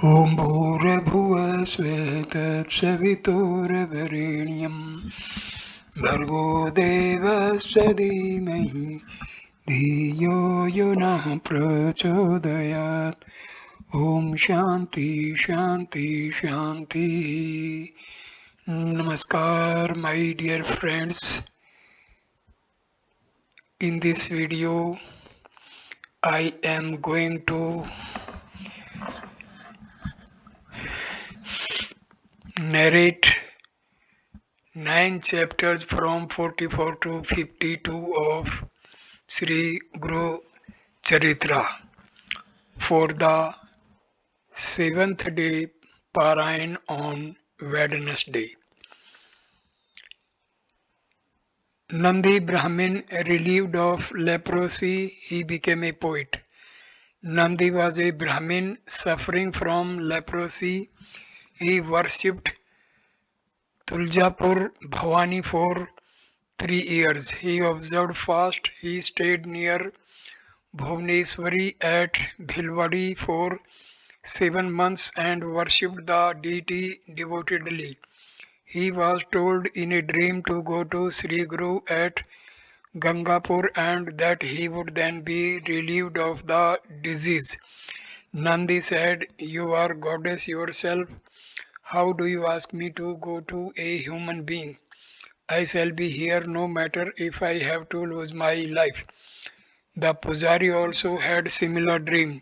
ॐ भूर्भुवः स्वः तत्सवितुर्वरेण्यं भर्गो देवस्य धीमहि धियो यो नः प्रचोदयात्। ॐ शान्ति शान्ति शान्ति. Namaskar, my dear friends. In this video, I am going to narrate 9 chapters from 44 to 52 of Sree Guru Charitra for the 7th day Parayan on Wednesday. Nandi Brahmin, relieved of leprosy, he became a poet. Nandi was a Brahmin suffering from leprosy. He worshipped Tuljapur Bhavani for 3 years. He observed fast. He stayed near Bhubaneswari at Bhilwadi for 7 months and worshipped the deity devotedly. He was told in a dream to go to Sree Guru at Gangapur and that he would then be relieved of the disease. Nandi said, "You are goddess yourself. How do you ask me to go to a human being? I shall be here no matter if I have to lose my life." The Pujari also had similar dream.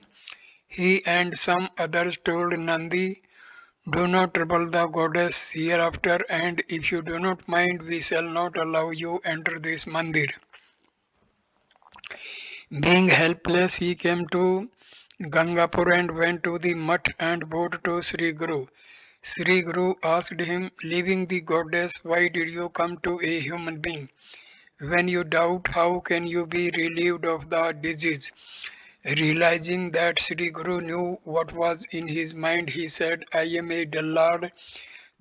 He and some others told Nandi, "Do not trouble the goddess hereafter, and if you do not mind, we shall not allow you enter this mandir." Being helpless, he came to Gangapur and went to the mutt and bowed to Sree Guru. Sree Guru asked him, "Leaving the goddess, why did you come to a human being? When you doubt, how can you be relieved of the disease?" Realizing that Sree Guru knew what was in his mind, he said, "I am a dullard.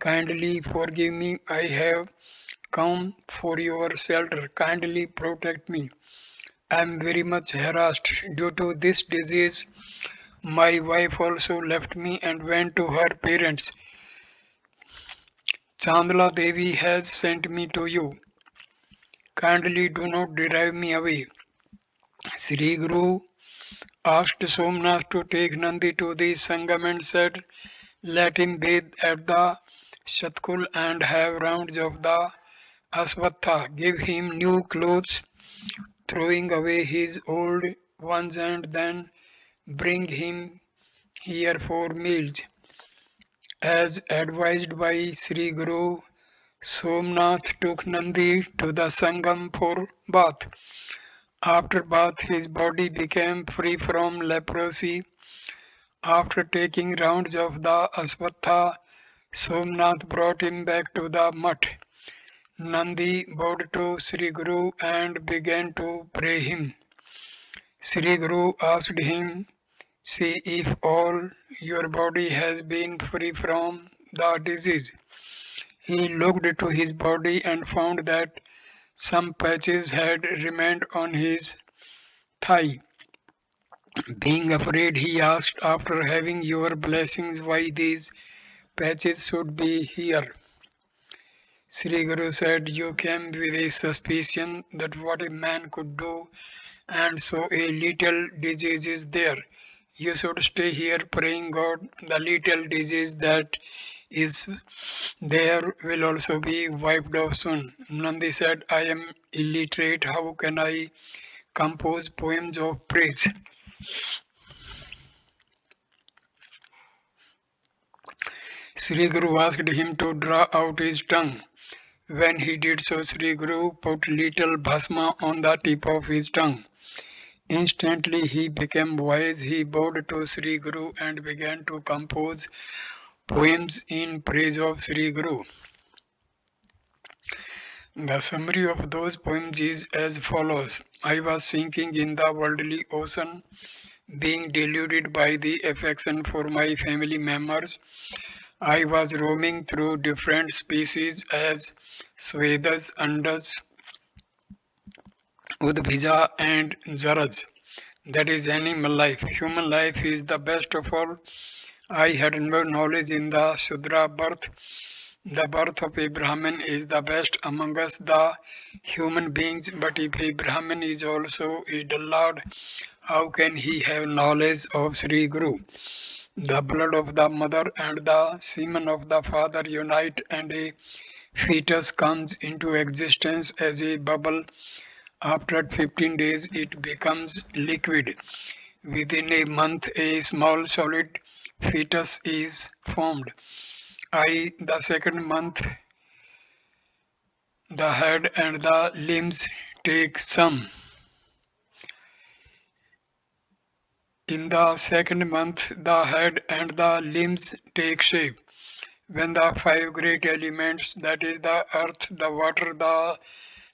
Kindly forgive me. I have come for your shelter. Kindly protect me. I am very much harassed due to this disease. My wife also left me and went to her parents. Chandala Devi has sent me to you. Kindly do not drive me away." Sri Guru asked Somnath to take Nandi to the Sangam and said, "Let him bathe at the Shatkul and have rounds of the Aswatha. Give him new clothes, throwing away his old ones, and then bring him here for meals." As advised by Sri Guru, Somnath took Nandi to the Sangam for bath. After bath, his body became free from leprosy. After taking rounds of the Aswatha, Somnath brought him back to the mutt. Nandi bowed to Sri Guru and began to pray him. Sri Guru asked him, "See if all your body has been free from the disease." He looked to his body and found that some patches had remained on his thigh. Being afraid, he asked, "After having your blessings, why these patches should be here?" Sri Guru said, "You came with a suspicion that what a man could do, and so a little disease is there. You should stay here praying God. The little disease that is there will also be wiped off soon." Nandi said, "I am illiterate. How can I compose poems of praise?" Sri Guru asked him to draw out his tongue. When he did so, Sri Guru put little bhasma on the tip of his tongue. Instantly he became wise. He bowed to Sri Guru and began to compose poems in praise of Sri Guru. The summary of those poems is as follows. I was sinking in the worldly ocean, being deluded by the affection for my family members. I was roaming through different species as Swedas, Andas, Udbhija and Jaraj. That is animal life. Human life is the best of all. I had no knowledge in the Shudra birth. The birth of a Brahmin is the best among us, the human beings, but if a Brahmin is also a dullard, how can he have knowledge of Sree Guru? The blood of the mother and the semen of the father unite, and a fetus comes into existence as a bubble. After 15 days, it becomes liquid. Within a month, a small solid fetus is formed. The second month, the head and the limbs take some. In the second month, the head and the limbs take shape. When the five great elements, that is the earth, the water, the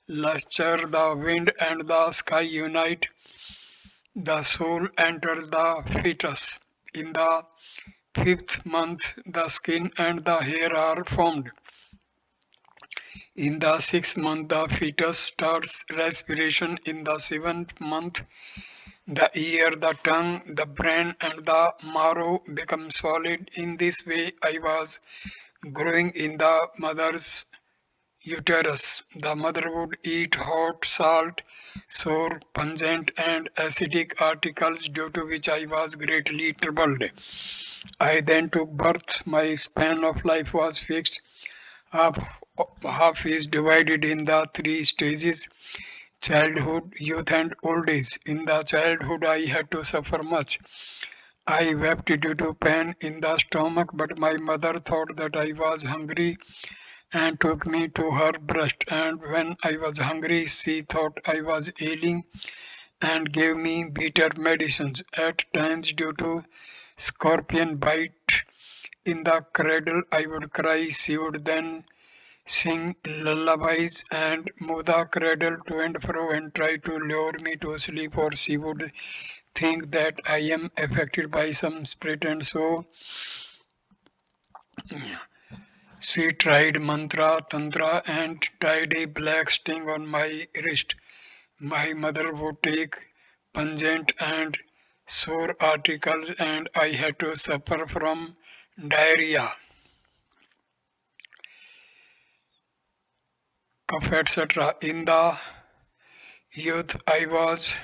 luster, the wind, and the sky unite, the soul enters the fetus. In the fifth month, the skin and the hair are formed. In the sixth month, the fetus starts respiration. In the seventh month, the ear, the tongue, the brain, and the marrow become solid. In this way, I was growing in the mother's uterus. The mother would eat hot, salt, sour, pungent, and acidic articles, due to which I was greatly troubled. I then took birth. My span of life was fixed. Half, half is divided in the three stages: childhood, youth, and old age. In the childhood, I had to suffer much. I wept due to pain in the stomach, but my mother thought that I was hungry and took me to her breast. And when I was hungry, she thought I was ailing and gave me bitter medicines. At times, due to scorpion bite in the cradle, I would cry. She would then sing lullabies and move the cradle to and fro and try to lure me to sleep, or she would think that I am affected by some spirit, and so she tried mantra, tantra, and tied a black sting on my wrist. My mother would take pungent and sore articles, and I had to suffer from diarrhea, cough, etc. In the youth, I was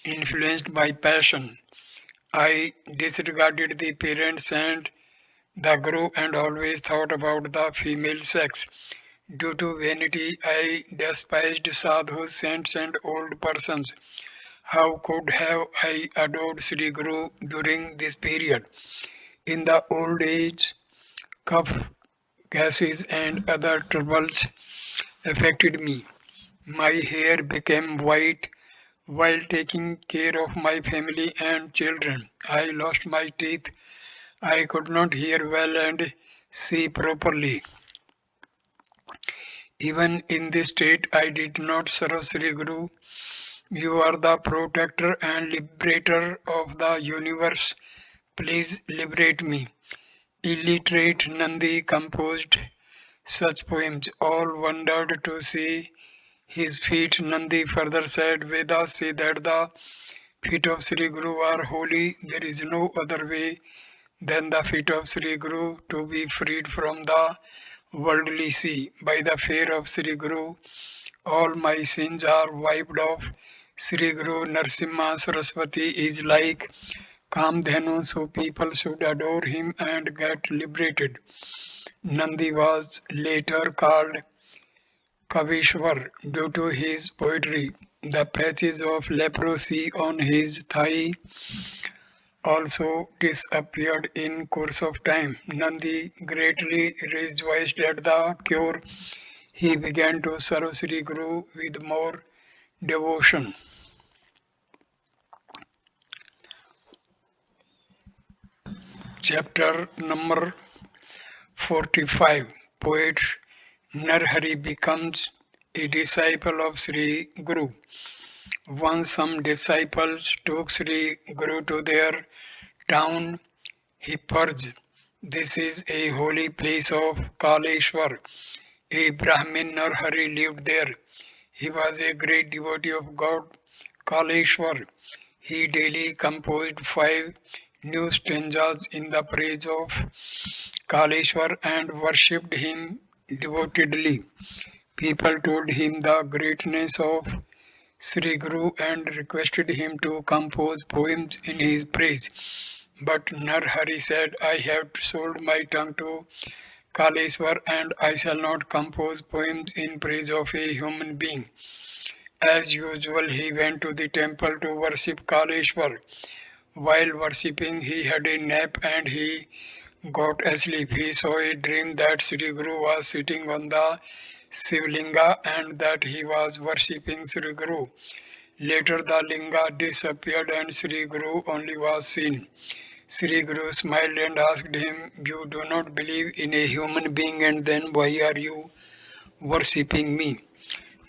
influenced by passion. I disregarded the parents and the guru and always thought about the female sex. Due to vanity, I despised sadhus, saints, and old persons. How could have I adored Sri Guru during this period? In the old age, cough, gases, and other troubles affected me. My hair became white while taking care of my family and children. I lost my teeth. I could not hear well and see properly. Even in this state, I did not serve Sri Guru. You are the protector and liberator of the universe. Please liberate me. Illiterate Nandi composed such poems. All wondered to see his feet. Nandi further said, Vedas say that the feet of Sri Guru are holy. There is no other way than the feet of Sri Guru to be freed from the worldly sea. By the fear of Sri Guru, all my sins are wiped off. Sri Guru Narsimha Saraswati is like Kamdhenu, so people should adore him and get liberated. Nandi was later called Kavishwar due to his poetry. The patches of leprosy on his thigh also disappeared in course of time. Nandi greatly rejoiced at the cure. He began to serve Sri Guru with more devotion. Chapter number 45. Poet Narhari becomes a disciple of Sri Guru. Once some disciples took Sri Guru to their town Hipparj. This is a holy place of Kaleshwar. A Brahmin Narhari lived there. He was a great devotee of God Kaleshwar. He daily composed 5 new stanzas in the praise of Kaleshwar and worshipped him devotedly. People told him the greatness of Sree Guru and requested him to compose poems in his praise. But Narhari said, I have sold my tongue to Kaleswar and I shall not compose poems in praise of a human being. As usual, he went to the temple to worship Kaleshwar. While worshipping, he had a nap and he got asleep. He saw a dream that Sri Guru was sitting on the Shivlinga and that he was worshipping Sri Guru. Later, the linga disappeared and Sri Guru only was seen. Sri Guru smiled and asked him, You do not believe in a human being, and then why are you worshipping me?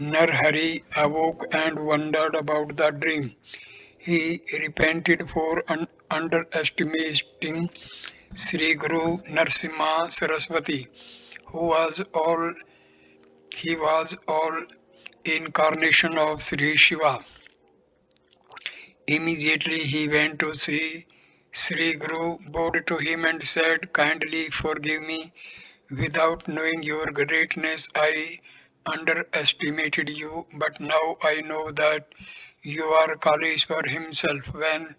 Narhari awoke and wondered about the dream. He repented for underestimating Sri Guru Narsimha Saraswati, who was all he was all incarnation of Sri Shiva. Immediately he went to see Sri Guru, bowed to him and said, Kindly forgive me. Without knowing your greatness, I underestimated you, but now I know that you are Kaleshwar himself. When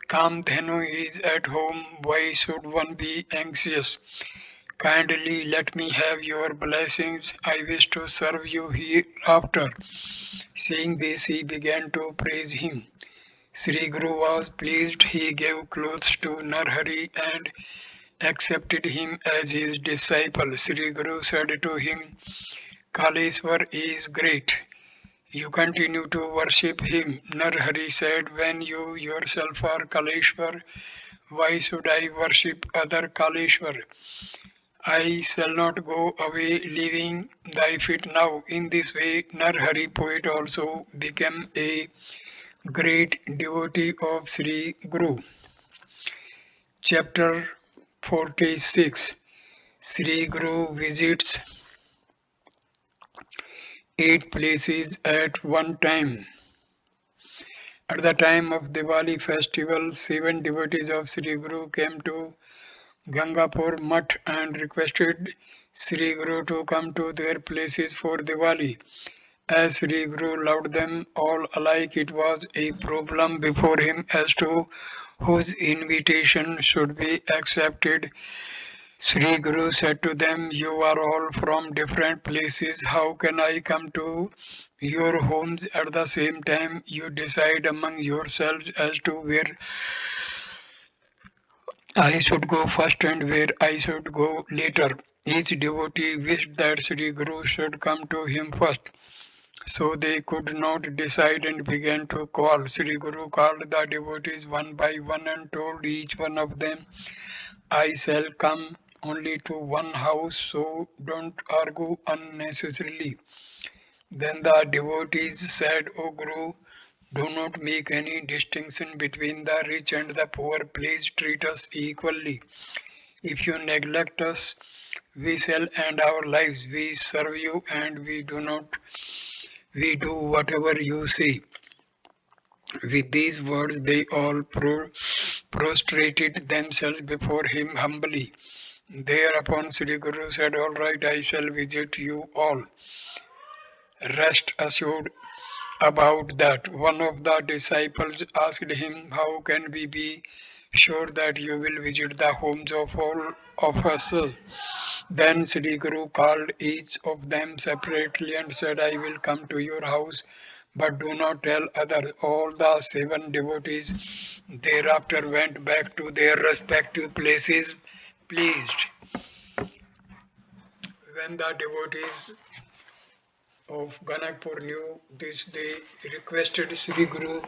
Kamdhenu is at home, why should one be anxious? Kindly let me have your blessings. I wish to serve you hereafter. Seeing this, he began to praise him. Sri Guru was pleased. He gave clothes to Narhari and accepted him as his disciple. Sri Guru said to him, Kaleswar is great. You continue to worship him. Narhari said, When you yourself are Kaleshwar, why should I worship other Kaleshwar? I shall not go away leaving thy feet now. In this way, Narhari poet also became a great devotee of Sri Guru. Chapter 46. Sri Guru visits 8 places at one time. At the time of Diwali festival, 7 devotees of Sri Guru came to Gangapur Mutt and requested Sri Guru to come to their places for Diwali. As Sri Guru loved them all alike, it was a problem before him as to whose invitation should be accepted. Sri Guru said to them, You are all from different places. How can I come to your homes at the same time? You decide among yourselves as to where I should go first and where I should go later. Each devotee wished that Sri Guru should come to him first. So they could not decide and began to call. Sri Guru called the devotees one by one and told each one of them, I shall come only to one house, so don't argue unnecessarily. Then the devotees said, O Guru, do not make any distinction between the rich and the poor. Please treat us equally. If you neglect us, we shall end our lives. We serve you and we do whatever you say. With these words, they all prostrated themselves before him humbly. Thereupon Sri Guru said, All right, I shall visit you all. Rest assured about that. One of the disciples asked him, How can we be sure that you will visit the homes of all of us? Then Sri Guru called each of them separately and said, I will come to your house, but do not tell others. All the 7 devotees thereafter went back to their respective places pleased. When the devotees of Ganakpur knew this, they requested Sri Guru,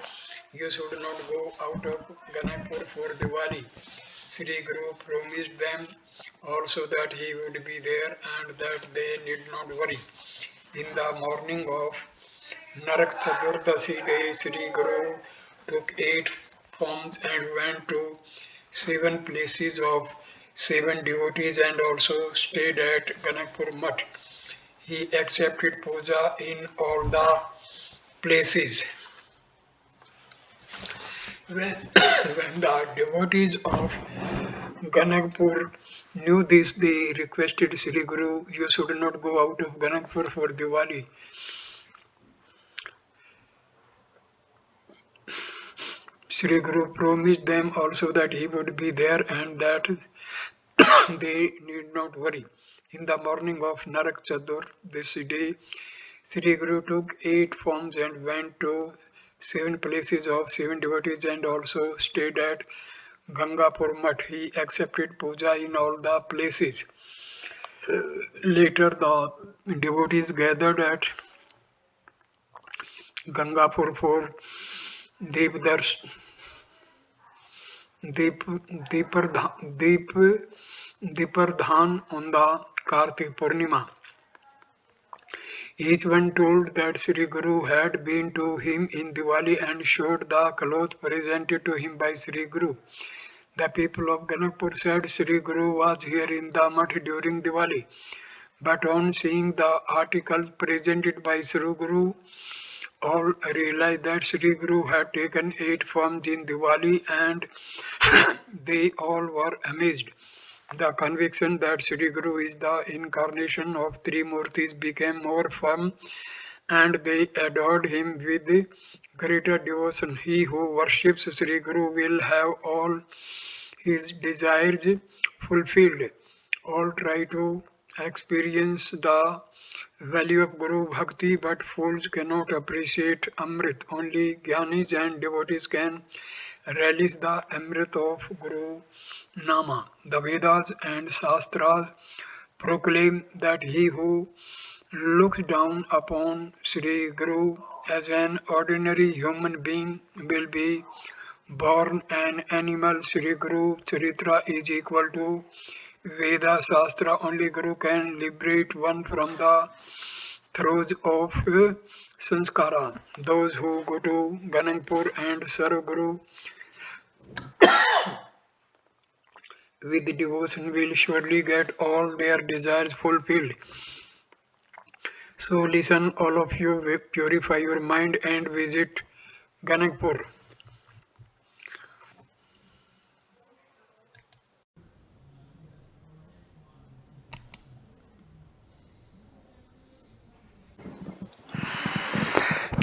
you should not go out of Ganakpur for Diwali. Sri Guru promised them also that he would be there and that they need not worry. In the morning of Narak Chaturdashi day, Sri Guru took 8 forms and went to 7 places of 7 devotees and also stayed at Ganakpur Mutt. He accepted puja in all the places. When the devotees of Ganagpur knew this, they requested Sri Guru, you should not go out of Ganagpur for Diwali. Sri Guru promised them also that he would be there and that they need not worry. In the morning of Narak Chatur, this day, Sri Guru took 8 forms and went to 7 places of 7 devotees and also stayed at Gangapur Mutt. He accepted puja in all the places. Later, the devotees gathered at Gangapur for Devdars, Deep, Deep, Deepardhan on the Kartik Purnima. Each one told that Sri Guru had been to him in Diwali and showed the cloth presented to him by Sri Guru. The people of Ganapur said Sri Guru was here in the mutt during Diwali. But on seeing the article presented by Sri Guru, all realized that Sri Guru had taken 8 forms in Diwali and they all were amazed. The conviction that Sri Guru is the incarnation of three Murtis became more firm and they adored him with greater devotion. He who worships Sri Guru will have all his desires fulfilled. All try to experience the value of Guru Bhakti, but fools cannot appreciate Amrit. Only Jnanis and devotees can relish the Amrit of Guru Nama. The Vedas and Shastras proclaim that he who looks down upon Sri Guru as an ordinary human being will be born an animal. Sri Guru Charitra is equal to Veda Shastra. Only Guru can liberate one from the throes of sanskara. Those who go to Ganangpur and serve Guru with devotion will surely get all their desires fulfilled. So listen, all of you, purify your mind and visit Ganagpur.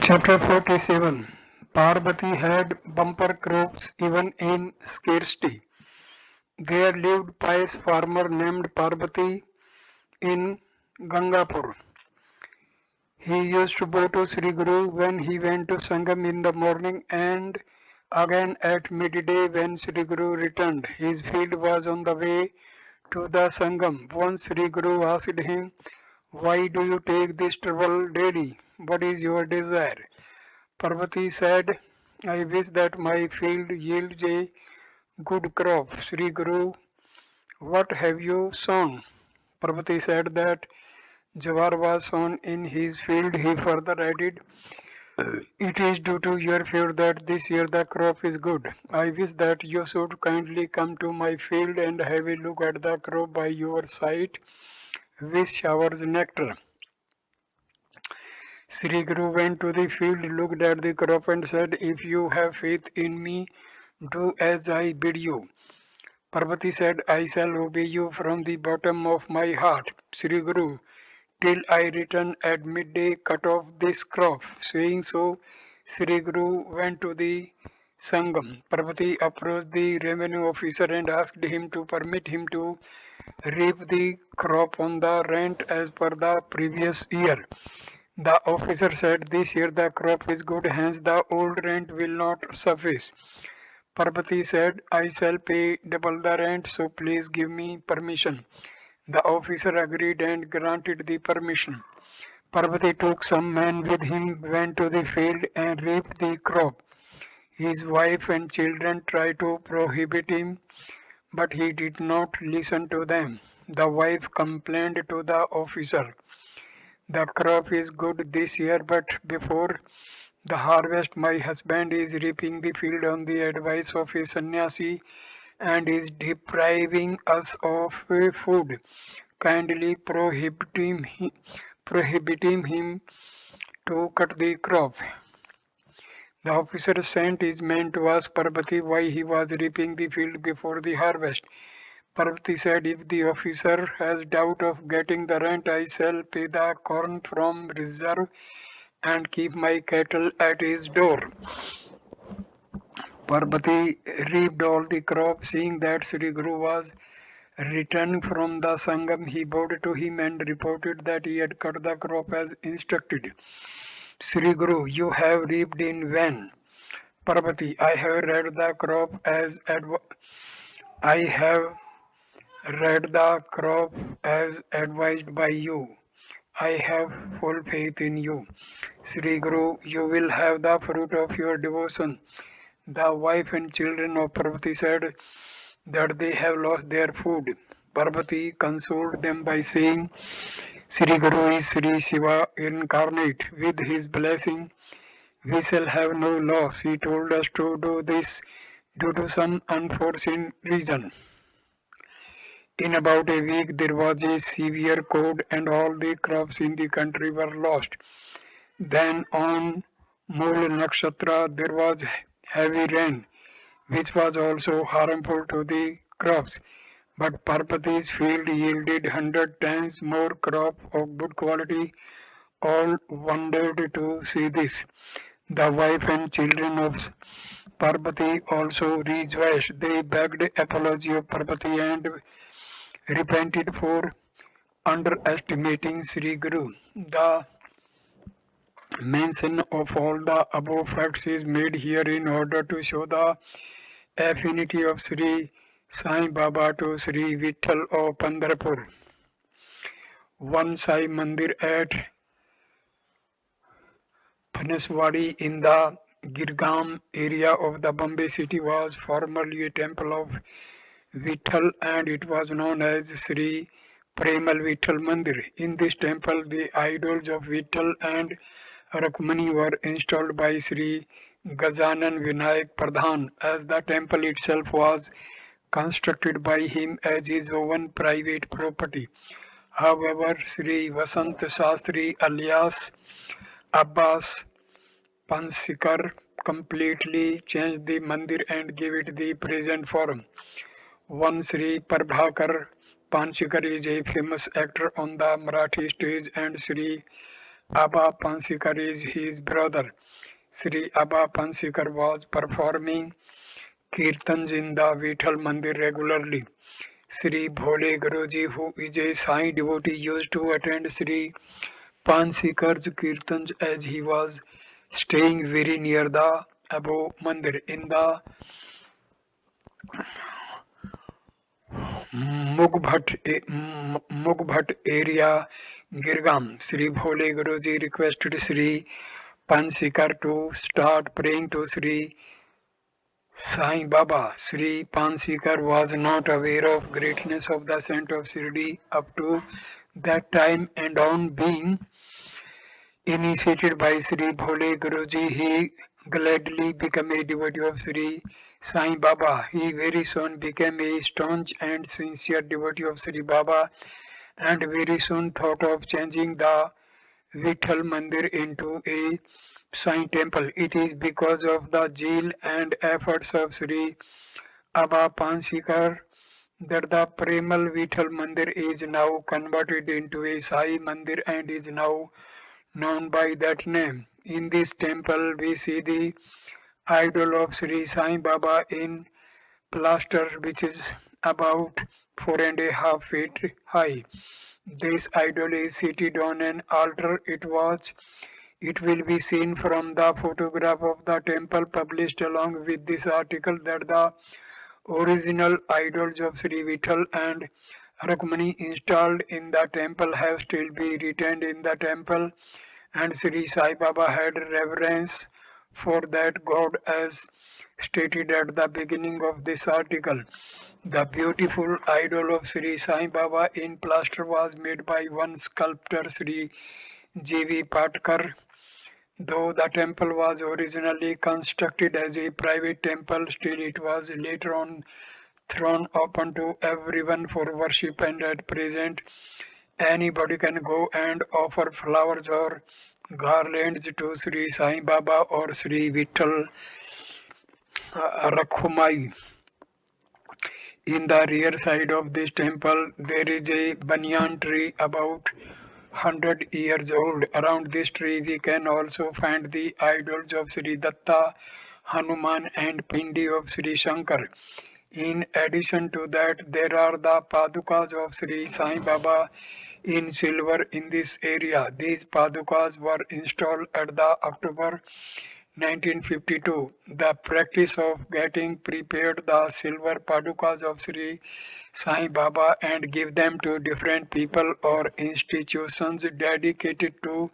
Chapter 47. Parvati had bumper crops even in scarcity. There lived pious farmer named Parvati in Gangapur. He used to go to Sri Guru when he went to Sangam in the morning and again at midday when Sri Guru returned. His field was on the way to the Sangam. Once Sri Guru asked him, why do you take this trouble daily? What is your desire? Parvati said, I wish that my field yields a good crop. Sri Guru, what have you sown? Parvati said that Jawar was sown in his field. He further added, it is due to your fear that this year the crop is good. I wish that you should kindly come to my field and have a look at the crop by your side, which showers nectar. Sri Guru went to the field, looked at the crop and said, if you have faith in me, do as I bid you. Parvati said, I shall obey you from the bottom of my heart. Sri Guru, till I return at midday, cut off this crop. Saying so, Sri Guru went to the Sangam. Parvati approached the revenue officer and asked him to permit him to reap the crop on the rent as per the previous year. The officer said, this year the crop is good, hence the old rent will not suffice. Parvati said, I shall pay double the rent, so please give me permission. The officer agreed and granted the permission. Parvati took some men with him, went to the field and reaped the crop. His wife and children tried to prohibit him, but he did not listen to them. The wife complained to the officer. The crop is good this year, but before the harvest my husband is reaping the field on the advice of a sannyasi and is depriving us of food. Kindly prohibiting him to cut the crop. The officer sent his men to ask Parvati why he was reaping the field before the harvest. Parvati said, if the officer has doubt of getting the rent, I shall pay the corn from reserve and keep my cattle at his door. Parvati reaped all the crop. Seeing that Sree Guru was returning from the Sangam, he bowed to him and reported that he had cut the crop as instructed. Sree Guru, you have reaped in vain. Parvati, I have read the crop as advised by you. I have full faith in you. Sree Guru, you will have the fruit of your devotion. The wife and children of Parvati said that they have lost their food. Parvati consoled them by saying, Sree Guru is Sri Shiva incarnate. With his blessing, we shall have no loss. He told us to do this due to some unforeseen reason. In about a week, there was a severe cold and all the crops in the country were lost. Then on Mula Nakshatra, there was heavy rain, which was also harmful to the crops. But Parvati's field yielded 100 times more crop of good quality. All wondered to see this. The wife and children of Parvati also rejoiced. They begged apology of Parvati and repented for underestimating Sree Guru. The mention of all the above facts is made here in order to show the affinity of Sri Sai Baba to Sri Vitthal of Pandharpur. One Sai Mandir at Phanaswadi in the Girgam area of the Bombay city was formerly a temple of Vitthal and it was known as Sri Premal Vitthal Mandir. In this temple, the idols of Vitthal and Rukmani were installed by Sri Gajanan Vinayak Pradhan, as the temple itself was constructed by him as his own private property. However, Sri Vasant Shastri alias Abbas Pansikar completely changed the mandir and gave it the present form. One Sri Prabhakar Pansikar is a famous actor on the Marathi stage and Sri Abba Pansikar is his brother. Sri Abba Pansikar was performing kirtans in the Vitthal Mandir regularly. Sri Bhole Guruji, who is a Sai devotee, used to attend Sri Pansikar's kirtans as he was staying very near the above mandir in the Mugbhat area, Girgam. Sri Bhole Guruji requested Sri Pansikar to start praying to Sri Sai Baba. Sri Pansikar was not aware of greatness of the saint of Shirdi up to that time, and on being initiated by Sri Bhole Guruji, he gladly became a devotee of Sri Sai Baba. He very soon became a staunch and sincere devotee of Sri Baba and very soon thought of changing the Vitthal Mandir into a Sai temple. It is because of the zeal and efforts of Sri Abba Pansikar that the Premal Vitthal Mandir is now converted into a Sai Mandir and is now known by that name. In this temple, we see the idol of Sri Sai Baba in plaster, which is about 4.5 feet high. This idol is seated on an altar. It will be seen from the photograph of the temple published along with this article that the original idols of Sri Vitthal and Rukmani installed in the temple have still been retained in the temple, and Sri Sai Baba had reverence for that god as stated at the beginning of this article. The beautiful idol of Sri Sai Baba in plaster was made by one sculptor, Sri J.V. Patkar. Though the temple was originally constructed as a private temple, still it was later on thrown open to everyone for worship, and at present anybody can go and offer flowers or garlands to Sri Sai Baba or Sri Vittal Rakhumai. In the rear side of this temple, there is a banyan tree about 100 years old. Around this tree, we can also find the idols of Sri Datta, Hanuman, and Pindi of Sri Shankar. In addition to that, there are the Padukas of Sri Sai Baba in silver in this area. These Padukas were installed at the October 1952. The practice of getting prepared the silver Padukas of Sri Sai Baba and give them to different people or institutions dedicated to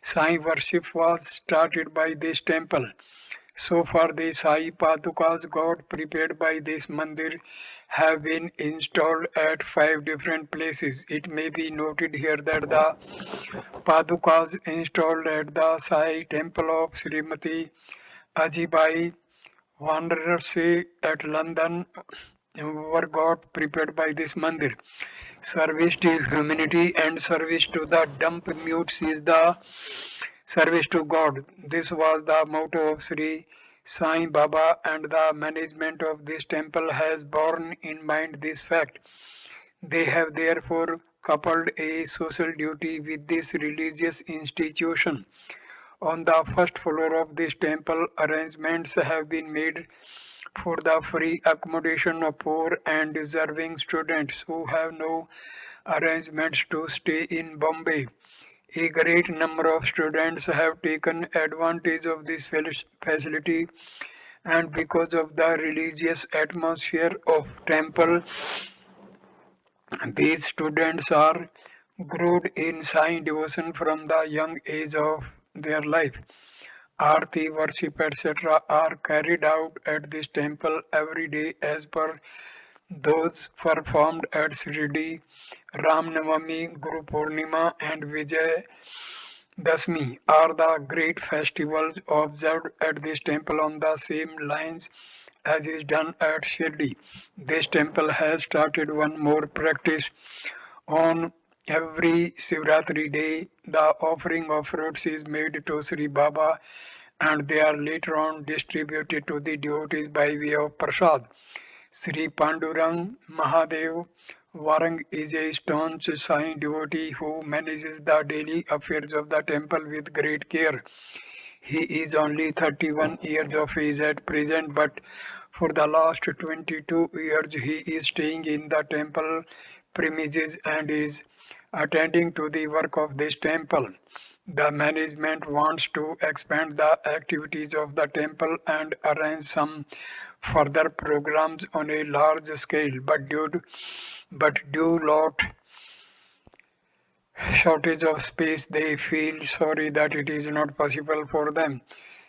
Sai worship was started by this temple. So far, the Sai Padukas God prepared by this mandir have been installed at 5 different places. It may be noted here that the Padukas installed at the Sai temple of Srimati Ajibai Wandererse at London were got prepared by this mandir. Service to humanity and service to the dumb mutes is the service to God. This was the motto of Sri Sai Baba, and the management of this temple has borne in mind this fact. They have therefore coupled a social duty with this religious institution. On the first floor of this temple, arrangements have been made for the free accommodation of poor and deserving students who have no arrangements to stay in Bombay. A great number of students have taken advantage of this facility, and because of the religious atmosphere of temple, these students are growed in Sai devotion from the young age of their life. Aarti, worship, etc. are carried out at this temple every day as per those performed at Shirdi, Ram Navami, Guru Purnima, and Vijay Dasmi are the great festivals observed at this temple on the same lines as is done at Shirdi. This temple has started one more practice. On every Shivratri day, the offering of fruits is made to Sri Baba and they are later on distributed to the devotees by way of prasad. Sri Pandurang Mahadev Warang is a staunch Sai devotee who manages the daily affairs of the temple with great care. He is only 31 years of age at present, but for the last 22 years he is staying in the temple premises and is attending to the work of this temple. The management wants to expand the activities of the temple and arrange some further programs on a large scale, but due lot shortage of space, they feel sorry that it is not possible for them.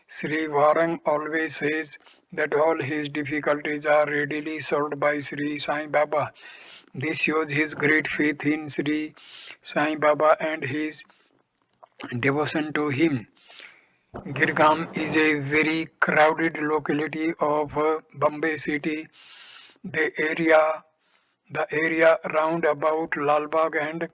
Sri Varang always says that all his difficulties are readily solved by Sri Sai Baba. This shows his great faith in Sri Sai Baba and his devotion to him. Girgam is a very crowded locality of Bombay city. The area round about Lalbagh and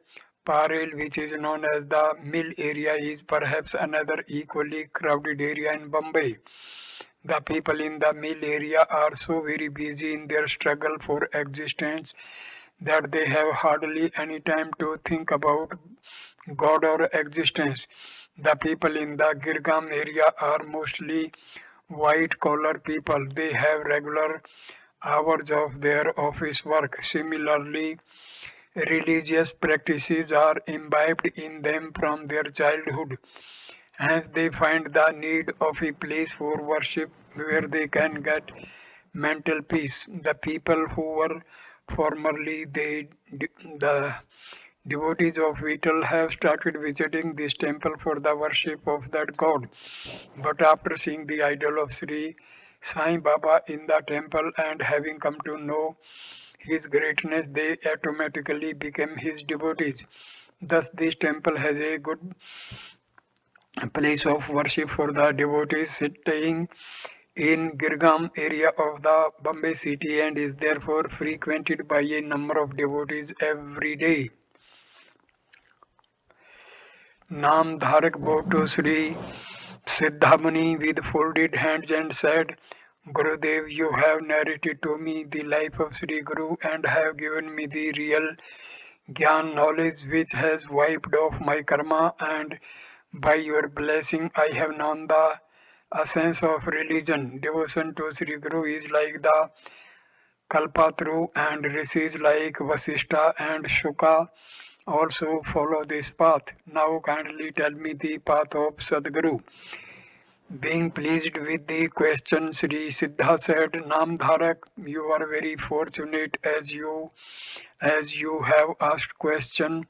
Parel, which is known as the Mill area, is perhaps another equally crowded area in Bombay. The people in the Mill area are so very busy in their struggle for existence that they have hardly any time to think about God or existence. The people in the Girgam area are mostly white collar people. They have regular hours of their office work. Similarly, religious practices are imbibed in them from their childhood. Hence, they find the need of a place for worship where they can get mental peace. The people who were formerly the devotees of Vittal have started visiting this temple for the worship of that god. But after seeing the idol of Sri Sai Baba in the temple and having come to know his greatness, they automatically became his devotees. Thus, this temple has a good place of worship for the devotees staying in Girgam area of the Bombay city and is therefore frequented by a number of devotees every day. Nam Dharak bowed to Sri Siddhamuni with folded hands and said, Gurudev, you have narrated to me the life of Sri Guru and have given me the real Gyan knowledge which has wiped off my karma, and by your blessing I have known the essence of religion. Devotion to Sri Guru is like the Kalpatru, and rishis like Vasishtha and Shuka also follow this path. Now kindly tell me the path of Sadguru. Being pleased with the question, Sri Siddha said, Namdharak, you are very fortunate as you have asked question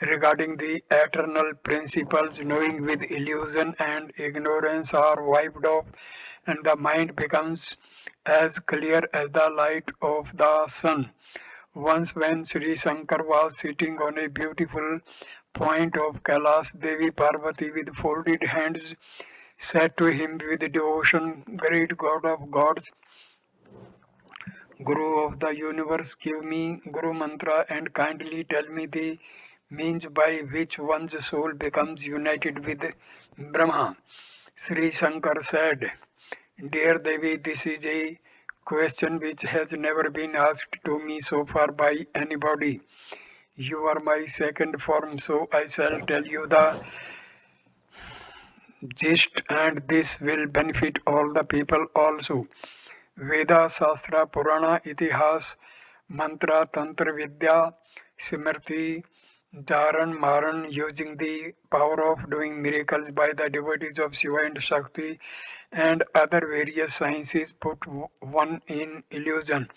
regarding the eternal principles, knowing with illusion and ignorance are wiped off, and the mind becomes as clear as the light of the sun. Once when Sri Shankar was sitting on a beautiful point of Kailash, Devi Parvati with folded hands said to him with devotion, Great God of gods, Guru of the universe, give me Guru Mantra and kindly tell me the means by which one's soul becomes united with Brahma. Sri Shankar said, Dear Devi, this is a question which has never been asked to me so far by anybody. You are my second form, so I shall tell you the gist, and this will benefit all the people also. Veda, Shastra, Purana, Itihas, Mantra, Tantra, Vidya, Simriti, Dharan, Maran, using the power of doing miracles by the devotees of Shiva and Shakti, and other various sciences put one in illusion.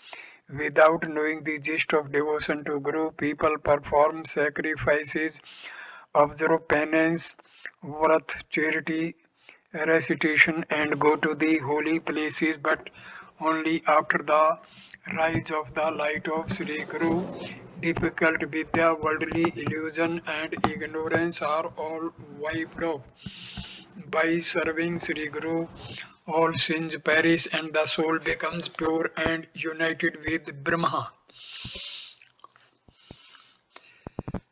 Without knowing the gist of devotion to Guru, people perform sacrifices, observe penance, vrat, charity, recitation, and go to the holy places, but only after the rise of the light of Sri Guru. Difficult vidya, worldly illusion, and ignorance are all wiped off. By serving Sri Guru, all sins perish and the soul becomes pure and united with Brahma.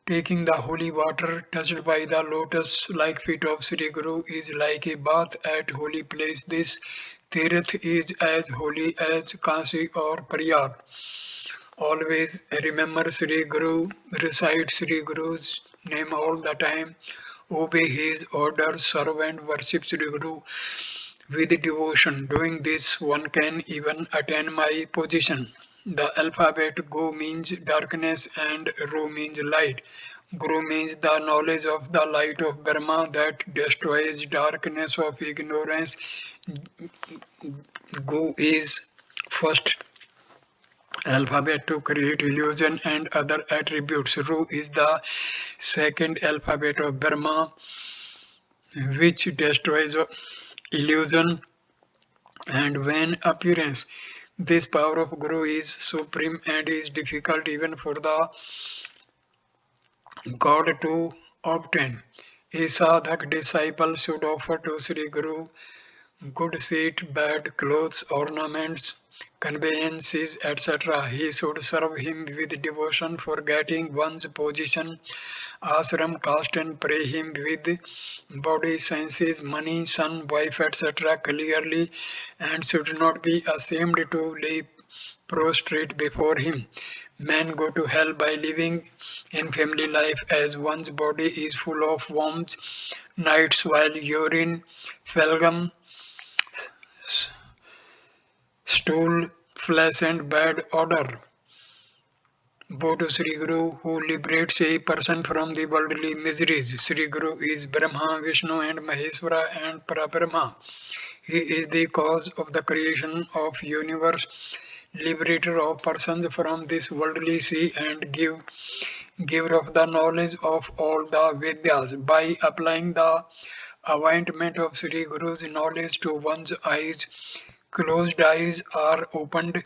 Taking the holy water touched by the lotus-like feet of Sri Guru is like a bath at holy place. This Tirth is as holy as Kasi or Prayag. Always remember Sri Guru, recite Sri Guru's name all the time, obey his orders, serve and worship Sri Guru with devotion. Doing this, one can even attain my position. The alphabet Go means darkness and Ru means light. Guru means the knowledge of the light of Brahma that destroys darkness of ignorance. Go is first alphabet to create illusion and other attributes. Ru is the second alphabet of Brahma which destroys illusion and vain appearance. This power of Guru is supreme and is difficult even for the God to obtain. A sadhak disciple should offer to Sri Guru good seat, bed, clothes, ornaments, conveyances, etc. He should serve him with devotion, forgetting one's position, ashram, caste, and pray him with body, senses, money, son, wife, etc. clearly, and should not be ashamed to lay prostrate before him. Men go to hell by living in family life as one's body is full of worms, nights while urine, phlegm, stool, flesh and bad odor. Bow to Sri Guru who liberates a person from the worldly miseries. Sri Guru is Brahma, Vishnu and Maheshwara and Parabrahma. He is the cause of the creation of universe, liberator of persons from this worldly sea and giver of the knowledge of all the Vidyas. By applying the ointment of Sri Guru's knowledge to one's eyes, closed eyes are opened.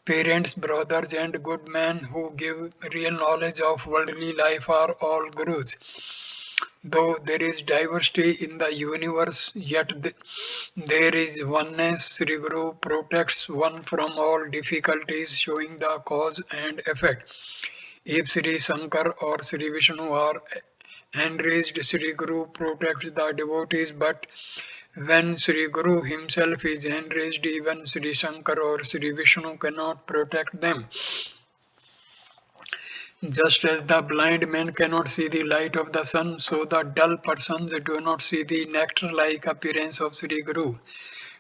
Parents, brothers, and good men who give real knowledge of worldly life are all Gurus. Though there is diversity in the universe, yet there is oneness. Sri Guru protects one from all difficulties, showing the cause and effect. If Sri Shankar or Sri Vishnu are Enraged Sree Guru protects the devotees, but when Sree Guru himself is enraged, even Sri Shankar or Sri Vishnu cannot protect them. Just as the blind man cannot see the light of the sun, so the dull persons do not see the nectar-like appearance of Sri Guru,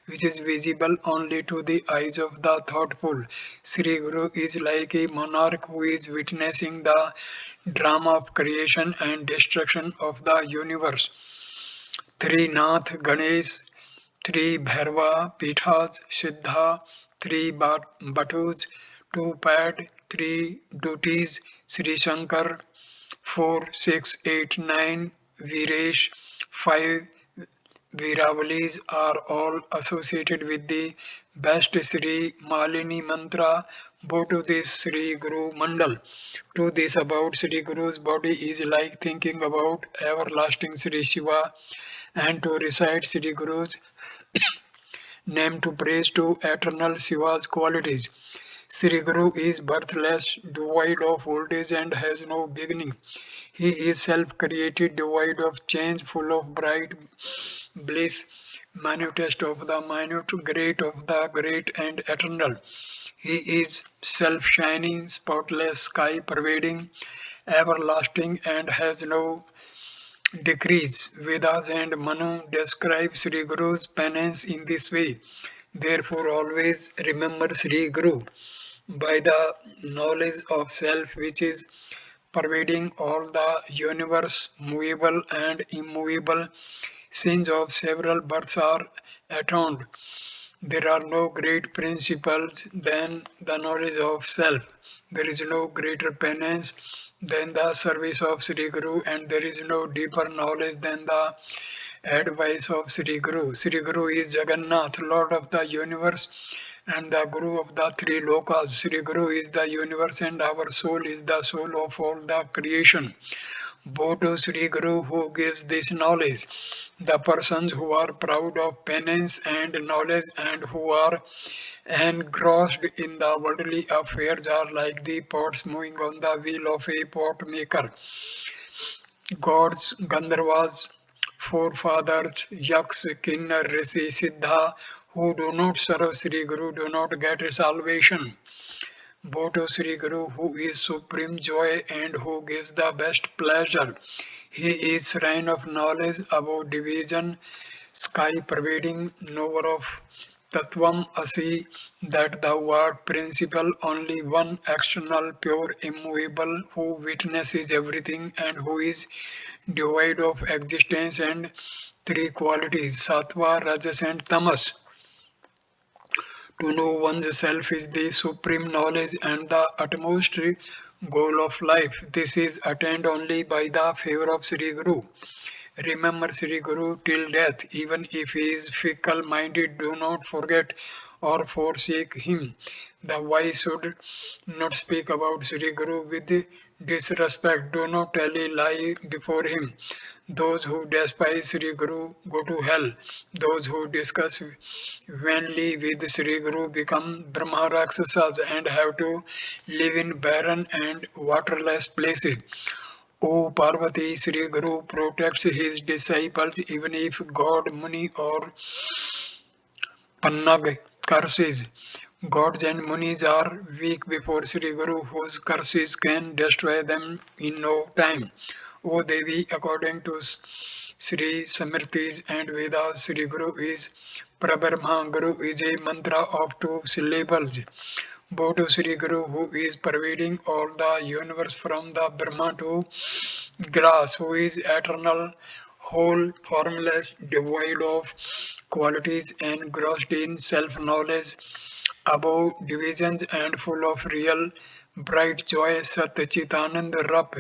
which is visible only to the eyes of the thoughtful. Sri Guru is like a monarch who is witnessing the drama of creation and destruction of the universe. Three Nath Ganesh, three Bhairava Pithas Siddha, three Batus, two Pad, three duties, Sri Shankar, 4, 6, 8, 9, Viresh, 5 Viravalis are all associated with the best Sri Malini mantra. Go to this Sri Guru Mandal. To this about Sri Guru's body is like thinking about everlasting Sri Shiva, and to recite Sri Guru's name to praise to eternal Shiva's qualities. Sri Guru is birthless, devoid of old age, and has no beginning. He is self-created, devoid of change, full of bright bliss, minutest of the minute, great of the great, and eternal. He is self-shining, spotless, sky-pervading, everlasting, and has no decrease. Vedas and Manu describe Sri Guru's penance in this way. Therefore, always remember Sri Guru by the knowledge of self which is pervading all the universe, movable and immovable. Sins of several births are atoned. There are no great principles than the knowledge of self. There is no greater penance than the service of Sri Guru, and there is no deeper knowledge than the advice of Sri Guru. Sri Guru is Jagannath, Lord of the universe and the Guru of the three lokas. Sri Guru is the universe and our soul is the soul of all the creation. Woe to Sri Guru who gives this knowledge. The persons who are proud of penance and knowledge and who are engrossed in the worldly affairs are like the pots moving on the wheel of a pot maker. Gods, Gandharvas, forefathers, Yaks, Kinnar, Rishi, Siddha, who do not serve Sri Guru do not get salvation. Woe to Sri Guru who is supreme joy and who gives the best pleasure. He is shrine of knowledge above division, sky pervading, knower of Tattvam Asi, that thou art principle, only one, external, pure, immovable, who witnesses everything and who is devoid of existence and three qualities, Sattva, Rajas and Tamas. To know one's self is the supreme knowledge and the utmost goal of life. This is attained only by the favor of Sri Guru. Remember Sri Guru till death, even if he is fickle minded, do not forget or forsake him. The wise should not speak about Sri Guru with disrespect, do not tell a lie before him. Those who despise Sri Guru go to hell. Those who discuss vainly with Sri Guru become Brahma Rakshasas and have to live in barren and waterless places. O Parvati, Sri Guru protects his disciples even if God, Muni or Pannag curses. Gods and Munis are weak before Sri Guru, whose curses can destroy them in no time. O Devi, according to Sri Samritis and Vedas, Sri Guru is Prabrahma. Guru is a mantra of two syllables. Bow to Sri Guru who is pervading all the universe from the Brahma to grass, who is eternal, whole, formless, devoid of qualities, engrossed in self-knowledge, above divisions and full of real bright joy, Sat Chitanand Rap.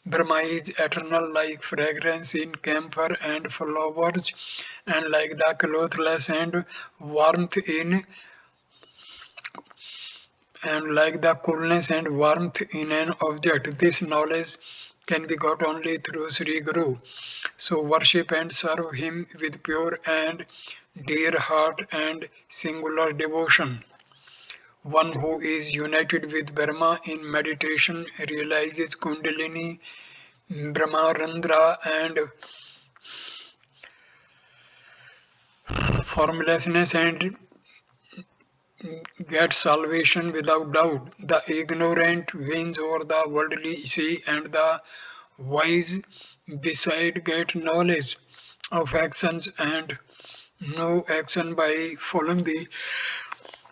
Brahma is eternal like fragrance in camphor and flowers, and like the clothless and warmth in and like the coolness and warmth in an object. This knowledge can be got only through Sri Guru. So worship and serve him with pure and dear heart and singular devotion. One who is united with Brahma in meditation realizes Kundalini Brahmarandra and formlessness and get salvation without doubt. The ignorant wins over the worldly sea, and the wise beside get knowledge of actions and no action by following the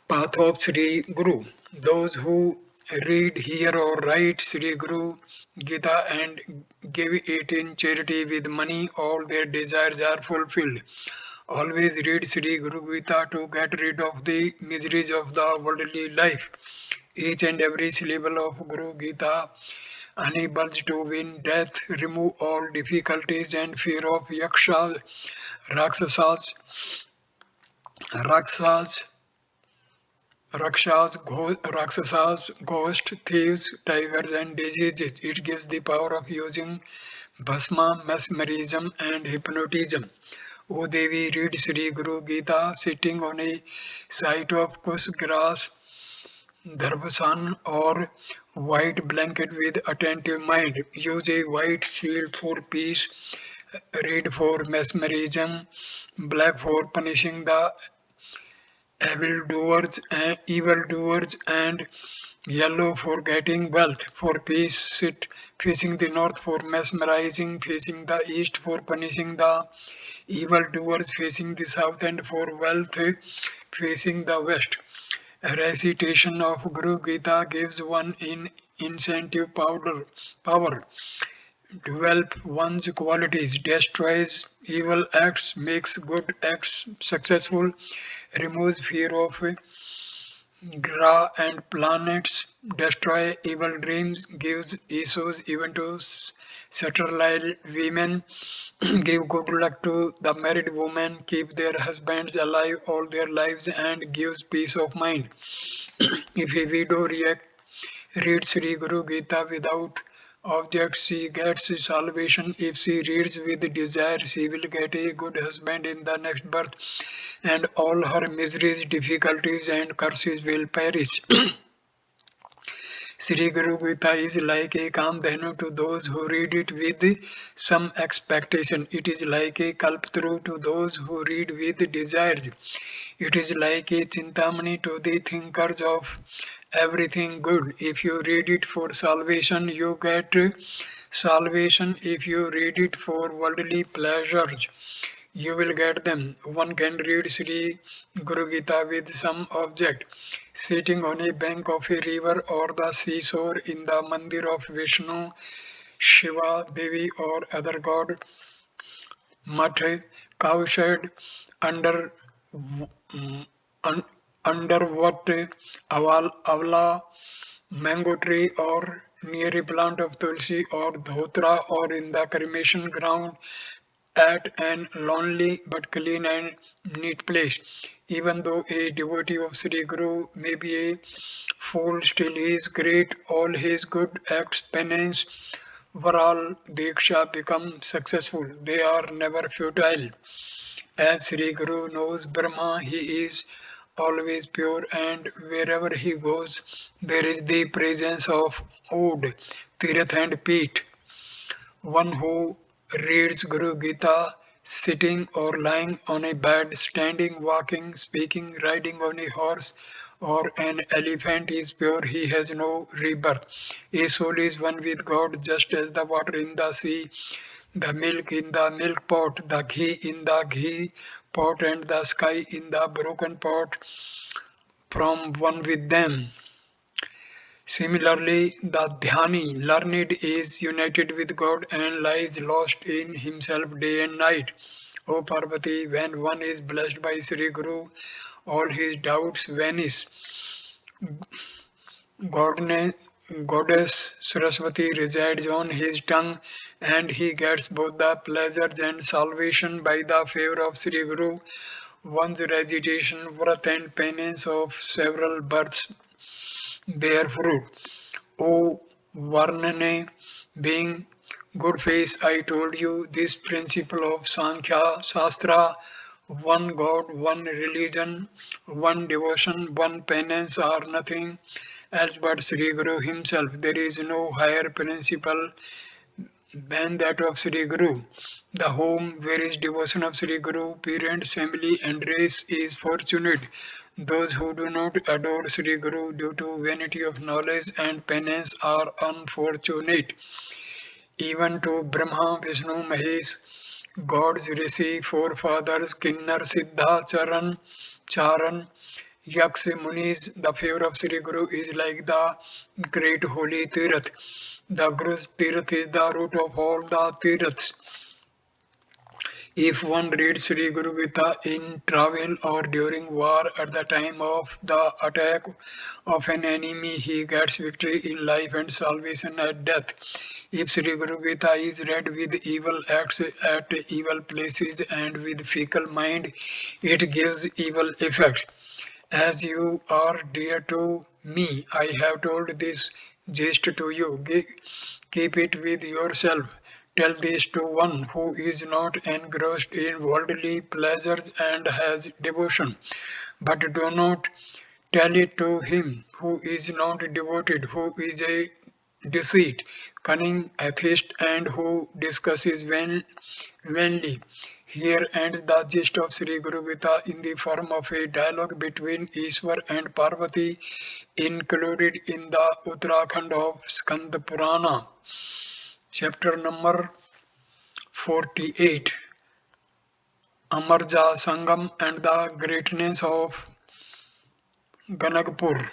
path of Sree Guru. Those who read, hear, or write Sree Guru Gita and give it in charity with money, all their desires are fulfilled. Always read Sree Guru Gita to get rid of the miseries of the worldly life. Each and every syllable of Guru Gita enables to win death, remove all difficulties and fear of yakshas, rakshasas, rakshas, Rakshasas, ghosts, thieves, tigers, and diseases. It gives the power of using bhasma, mesmerism, and hypnotism. O Devi, read Sri Guru Gita sitting on a site of kush grass, dharvasan, or white blanket with attentive mind. Use a white shield for peace, red for mesmerism, black for punishing the evildoers and yellow for getting wealth. For peace, sit facing the north for mesmerizing, facing the east for punishing the evildoers, facing the south, and for wealth, facing the west. A recitation of Guru Gita gives one in incentive power, develop one's qualities, destroys evil acts, makes good acts successful, removes fear of Gra and planets, destroy evil dreams, gives issues even to sterile women, give good luck to the married women, keep their husbands alive all their lives, and gives peace of mind. If a widow reads Sri Guru Gita without object, she gets salvation. If she reads with desire, she will get a good husband in the next birth, and all her miseries, difficulties, and curses will perish. Sri Guru Gita is like a Kamdhenu to those who read it with some expectation. It is like a Kalpataru to those who read with desires. It is like a Chintamani to the thinkers of everything good. If you read it for salvation, you get salvation. If you read it for worldly pleasures, you will get them. One can read Sri Guru Gita with some object, sitting on a bank of a river or the seashore in the mandir of Vishnu, Shiva, Devi, or other god, Mathe, cowshed, under un, under what avla, mango tree, or near a plant of tulsi or dhotra, or in the cremation ground at an lonely but clean and neat place. Even though a devotee of Sri Guru may be a fool, still he is great. All his good acts, penance, varal, diksha become successful. They are never futile. As Sri Guru knows Brahma, he is always pure, and wherever he goes, there is the presence of Oud, Tirath, and Peet. One who reads Guru Gita sitting or lying on a bed, standing, walking, speaking, riding on a horse or an elephant is pure, he has no rebirth. A soul is one with God, just as the water in the sea, the milk in the milk pot, the ghee in the ghee pot, and the sky in the broken pot, from one with them. Similarly, the dhyani, learned, is united with God and lies lost in himself day and night. O Parvati, when one is blessed by Sri Guru, all his doubts vanish. Godne- Goddess Saraswati resides on his tongue, and he gets both the pleasures and salvation by the favor of Sri Guru. One's recitation, vrat, and penance of several births bear fruit. O Varnane, being good face, I told you this principle of Sankhya Shastra, one God, one religion, one devotion, one penance are nothing else but Sri Guru himself. There is no higher principle than that of Sree Guru. The home where is devotion of Sree Guru, parents, family, and race is fortunate. Those who do not adore Sree Guru due to vanity of knowledge and penance are unfortunate. Even to Brahma, Vishnu, Mahesh, gods, Rishi, forefathers, Kinnar, Siddha, Charan, Yaks, Munis, the favor of Sri Guru is like the great holy Tirath. The Guru's Tirath is the root of all the Tiraths. If one reads Sri Guru Gita in travel or during war at the time of the attack of an enemy, he gets victory in life and salvation at death. If Sri Guru Gita is read with evil acts at evil places and with fickle mind, it gives evil effects. As you are dear to me, I have told this jest to you. Keep it with yourself. Tell this to one who is not engrossed in worldly pleasures and has devotion. But do not tell it to him who is not devoted, who is a deceit, cunning atheist, and who discusses vainly. Here ends the gist of Sri Guru Gita in the form of a dialogue between Ishwar and Parvati, included in the Uttarakhand of Skanda Purana, chapter number 48. Amarja Sangam and the greatness of Ganagpur.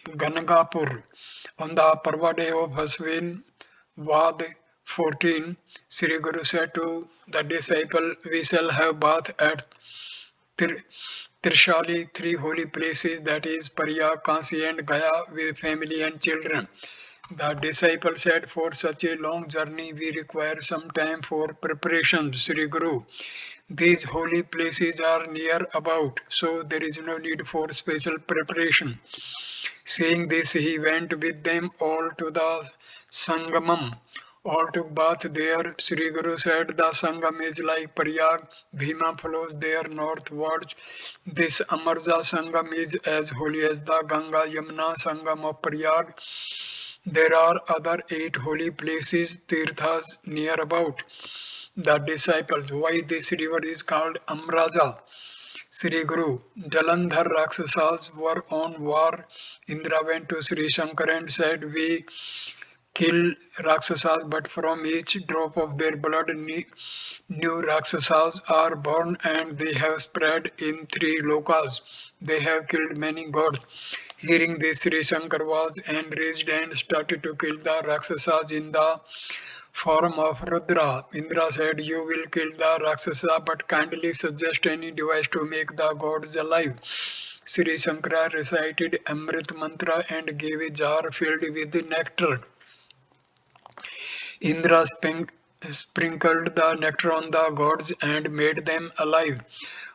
Ganagapur. On the Parva day of Haswin, Vad 14, Sri Guru said to the disciple, we shall have bath at Trishali, three holy places, that is Parya, Kansi and Gaya, with family and children. The disciple said, for such a long journey we require some time for preparation, Sri Guru. These holy places are near about, so there is no need for special preparation. Saying this, he went with them all to the Sangamam. All took bath there. Sri Guru said, the Sangam is like Prayag. Bhima flows there northwards. This Amarja Sangam is as holy as the Ganga Yamuna Sangam of Prayag. There are other 8 holy places, Tirthas, near about. The disciples, why this river is called Amraja? Sri Guru, Jalandhar Rakshasas were on war. Indra went to Sri Shankar and said, we kill Rakshasas, but from each drop of their blood new Rakshasas are born, and they have spread in 3 lokas. They have killed many gods. Hearing this, Sri Shankar was enraged and started to kill the Rakshasas in the form of Rudra. Indra said, you will kill the Rakshasa, but kindly suggest any device to make the gods alive. Sri Shankara recited Amrit Mantra and gave a jar filled with nectar. Indra sprinkled the nectar on the gods and made them alive.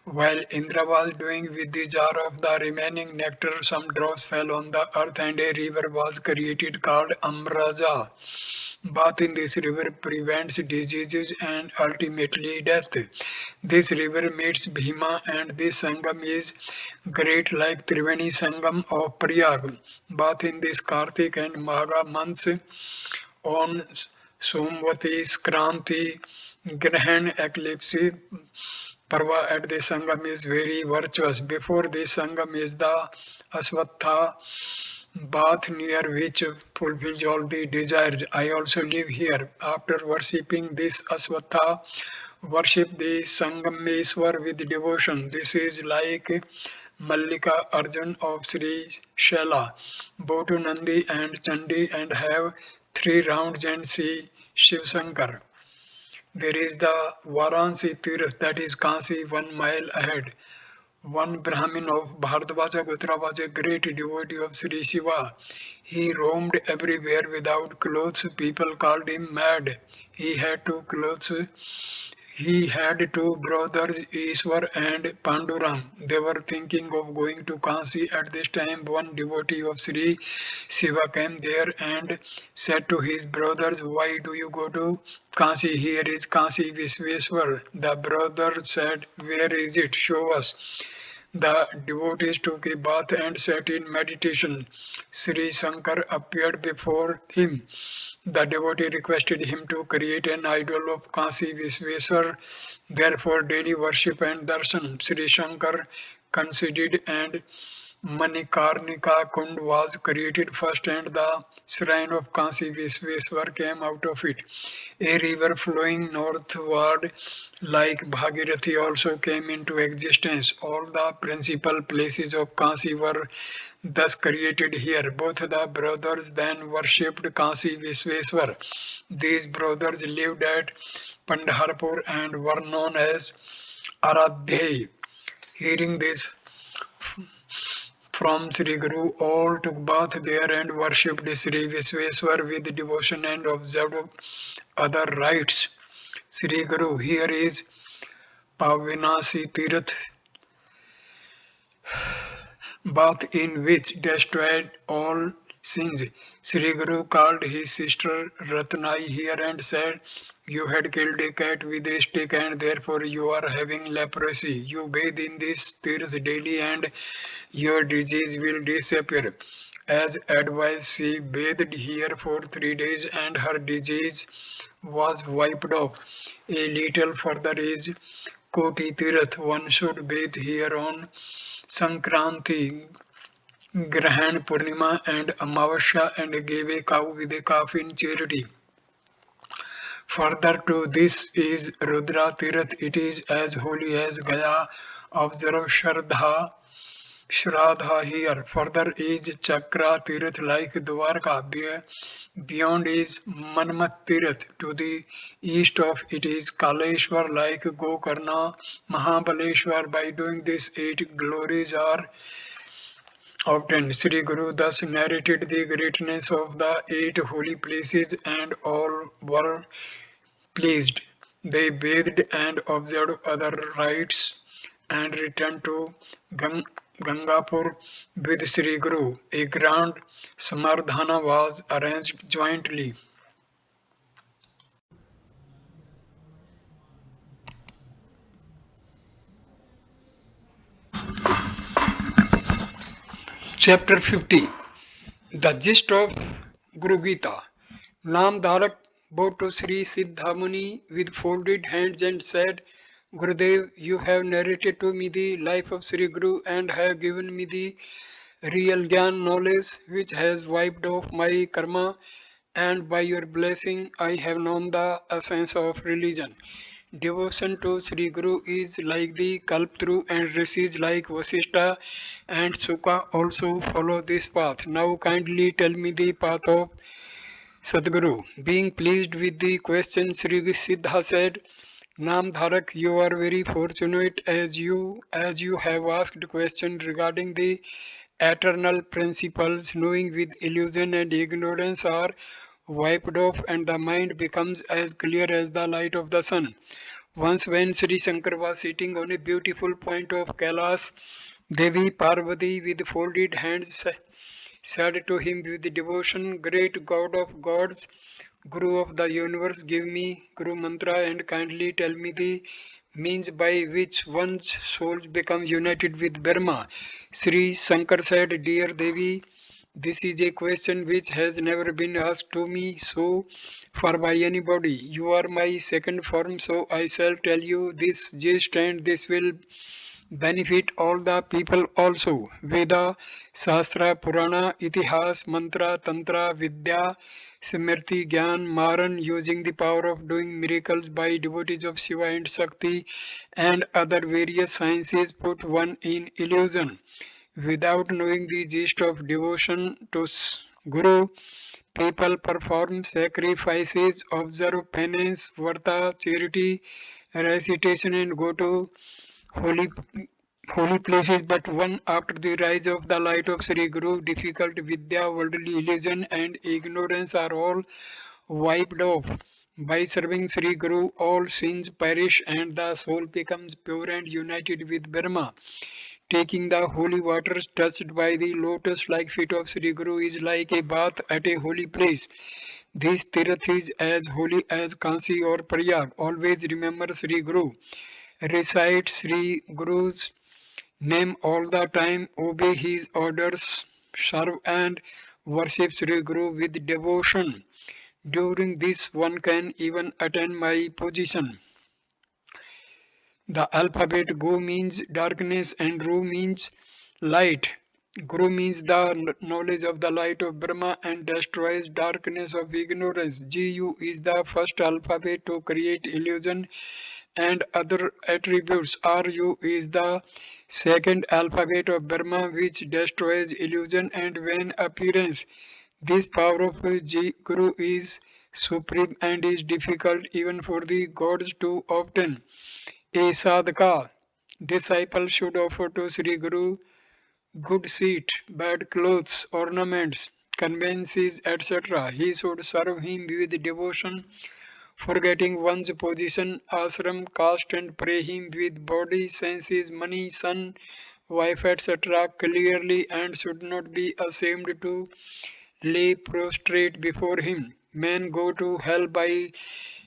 While Indra was doing with the jar of the remaining nectar, some drops fell on the earth and a river was created called Amraja. Bath in this river prevents diseases and ultimately death. This river meets Bhima, and this Sangam is great like Triveni Sangam of Prayag. Bath in this Kartik and Magha months on Somvati, Skranti, Grahan, eclipse, Parva at the Sangam is very virtuous. Before this Sangam is the Aswatha bath near which fulfills all the desires. I also live here. After worshipping this Aswatha, worship the Sangameswar with devotion. This is like Mallika Arjun of Sri Shela. Bow to Nandi and Chandi and have 3 rounds and see Shiv Shankar. There is the Varanasi Tirth, that is Kansi 1 mile ahead. One Brahmin of Bharadvaja Gotra was a great devotee of Sri Shiva. He roamed everywhere without clothes. People called him mad. He had 2 clothes. He had 2 brothers, Ishwar and Panduram. They were thinking of going to Kansi at this time. One devotee of Sri Shiva came there and said to his brothers, why do you go to Kansi? Here is Kansi Visveswar. The brother said, where is it? Show us. The devotees took a bath and sat in meditation. Sri Shankar appeared before him. The devotee requested him to create an idol of Kasi Visveswar, therefore daily worship and darshan. Sri Shankar conceded and Manikarnika Kund was created first and the shrine of Kasi Visveswar came out of it. A river flowing northward like Bhagirathi also came into existence. All the principal places of Kasi were thus created here. Both the brothers then worshipped Kasi Visveswar. These brothers lived at Pandharpur and were known as Aradhya. Hearing this from Sree Guru, all took bath there and worshipped Sri Visveswar with devotion and observed other rites. Sree Guru, here is Pavinasi Tirath, bath in which destroyed all sins. Sree Guru called his sister Ratnai here and said, "You had killed a cat with a stick and therefore you are having leprosy. You bathe in this tirth daily and your disease will disappear." As advised, she bathed here for 3 days and her disease was wiped off. A little further is Koti Tirath. One should bathe here on Sankranti, Grahan Purnima and Amavasya and give a cow with a calf in charity. Further to this is Rudra Tirath. It is as holy as Gaya. Observe Shraddha here. Further is Chakra Tirath like Dwarka. Beyond is Manmat Tirath. To the east of it is Kaleshwar like Gokarna, Mahabaleshwar. By doing this, 8 glories are obtained. Sri Guru thus narrated the greatness of the 8 holy places and all were pleased. They bathed and observed other rites and returned to Gangapur with Sri Guru. A grand samardhana was arranged jointly. Chapter 50. The gist of Guru Gita. Namdarak bowed to Sri Siddha Muni with folded hands and said, "Gurudev, you have narrated to me the life of Sri Guru and have given me the real Gyan knowledge which has wiped off my karma, and by your blessing I have known the essence of religion. Devotion to Sri Guru is like the Kalptru and rishis like Vasishtha and Sukha also follow this path. Now kindly tell me the path of Sadguru." Being pleased with the question, Sri Siddha said, "Namdharak, you are very fortunate as you have asked question regarding the eternal principles. Knowing with illusion and ignorance are wiped off and the mind becomes as clear as the light of the sun." Once when Sri Shankar was sitting on a beautiful point of Kailas, Devi Parvati with folded hands said to him with devotion, "Great God of gods, Guru of the universe, give me Guru Mantra and kindly tell me the means by which one's soul becomes united with Brahma." Sri Shankar said, "Dear Devi, this is a question which has never been asked to me so far by anybody. You are my second form, so I shall tell you this gist and this will benefit all the people also. Veda, Shastra, Purana, Itihas, Mantra, Tantra, Vidya, Smriti, Gyan, Maran, using the power of doing miracles by devotees of Shiva and Shakti and other various sciences put one in illusion. Without knowing the gist of devotion to Guru, people perform sacrifices, observe penance, varta, charity, recitation and go to holy holy places, but one after the rise of the light of Sri Guru, difficult vidya, worldly illusion, and ignorance are all wiped off. By serving Sri Guru, all sins perish and the soul becomes pure and united with Brahma. Taking the holy waters touched by the lotus like feet of Sri Guru is like a bath at a holy place. This tirath is as holy as Kansi or Prayag. Always remember Sri Guru. Recite Sri Guru's Name all the time, obey his orders, serve and worship Sree Guru with devotion. During this, one can even attain my position. The alphabet Go means darkness and Ru means light. Guru means the knowledge of the light of Brahma and destroys darkness of ignorance. GU is the first alphabet to create illusion and other attributes. RU is the second alphabet of Brahma which destroys illusion and vain appearance. This powerful Guru is supreme and is difficult even for the gods to obtain. A sadhaka disciple should offer to Sri Guru good seat, bad clothes, ornaments, conveyances, etc. He should serve him with devotion, forgetting one's position, ashram, caste, and pray him with body, senses, money, son, wife, etc. clearly and should not be ashamed to lay prostrate before him. Men go to hell by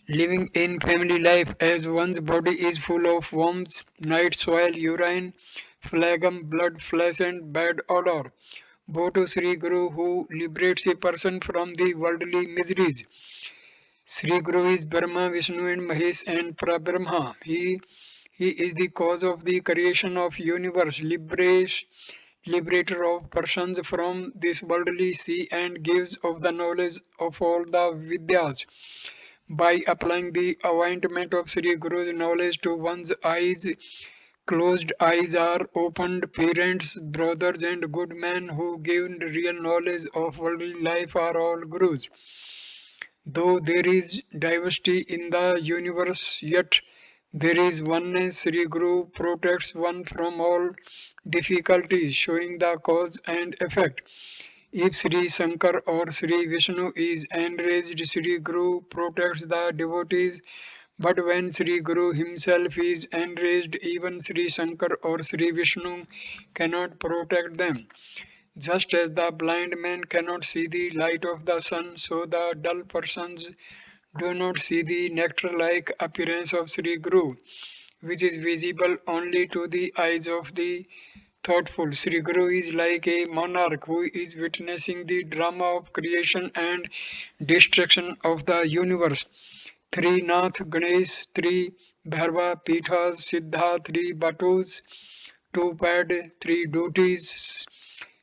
living in family life as one's body is full of worms, night soil, urine, phlegm, blood, flesh, and bad odor. Go to Sri Guru who liberates a person from the worldly miseries. Sri Guru is Brahma, Vishnu, and Mahesh, and Parabrahma. He is the cause of the creation of universe, liberator of persons from this worldly sea, and gives of the knowledge of all the Vidyas. By applying the ointment of Sri Guru's knowledge to one's eyes, closed eyes are opened. Parents, brothers, and good men who give real knowledge of worldly life are all Gurus. Though there is diversity in the universe, yet there is oneness. Sri Guru protects one from all difficulties, showing the cause and effect. If Sri Shankar or Sri Vishnu is enraged, Sri Guru protects the devotees. But when Sri Guru himself is enraged, even Sri Shankar or Sri Vishnu cannot protect them. Just as the blind man cannot see the light of the sun, so the dull persons do not see the nectar-like appearance of Sri Guru, which is visible only to the eyes of the thoughtful. Sri Guru is like a monarch who is witnessing the drama of creation and destruction of the universe. Three Nath Ganesh, three Bharva Pithas, Siddha, three Batus, two Pad, three duties,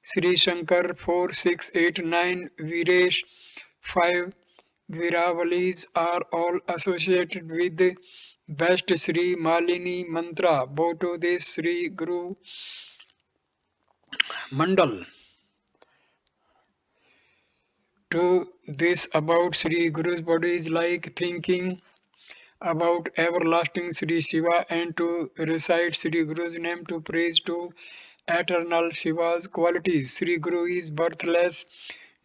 Sri Shankar 4, 6, 8, 9, Viresh 5, Viravalis are all associated with the best Sri Malini mantra. Bow to this Sri Guru Mandal. To this about Sri Guru's body is like thinking about everlasting Sri Shiva, and to recite Sri Guru's name to praise to eternal Shiva's qualities. Sri Guru is birthless,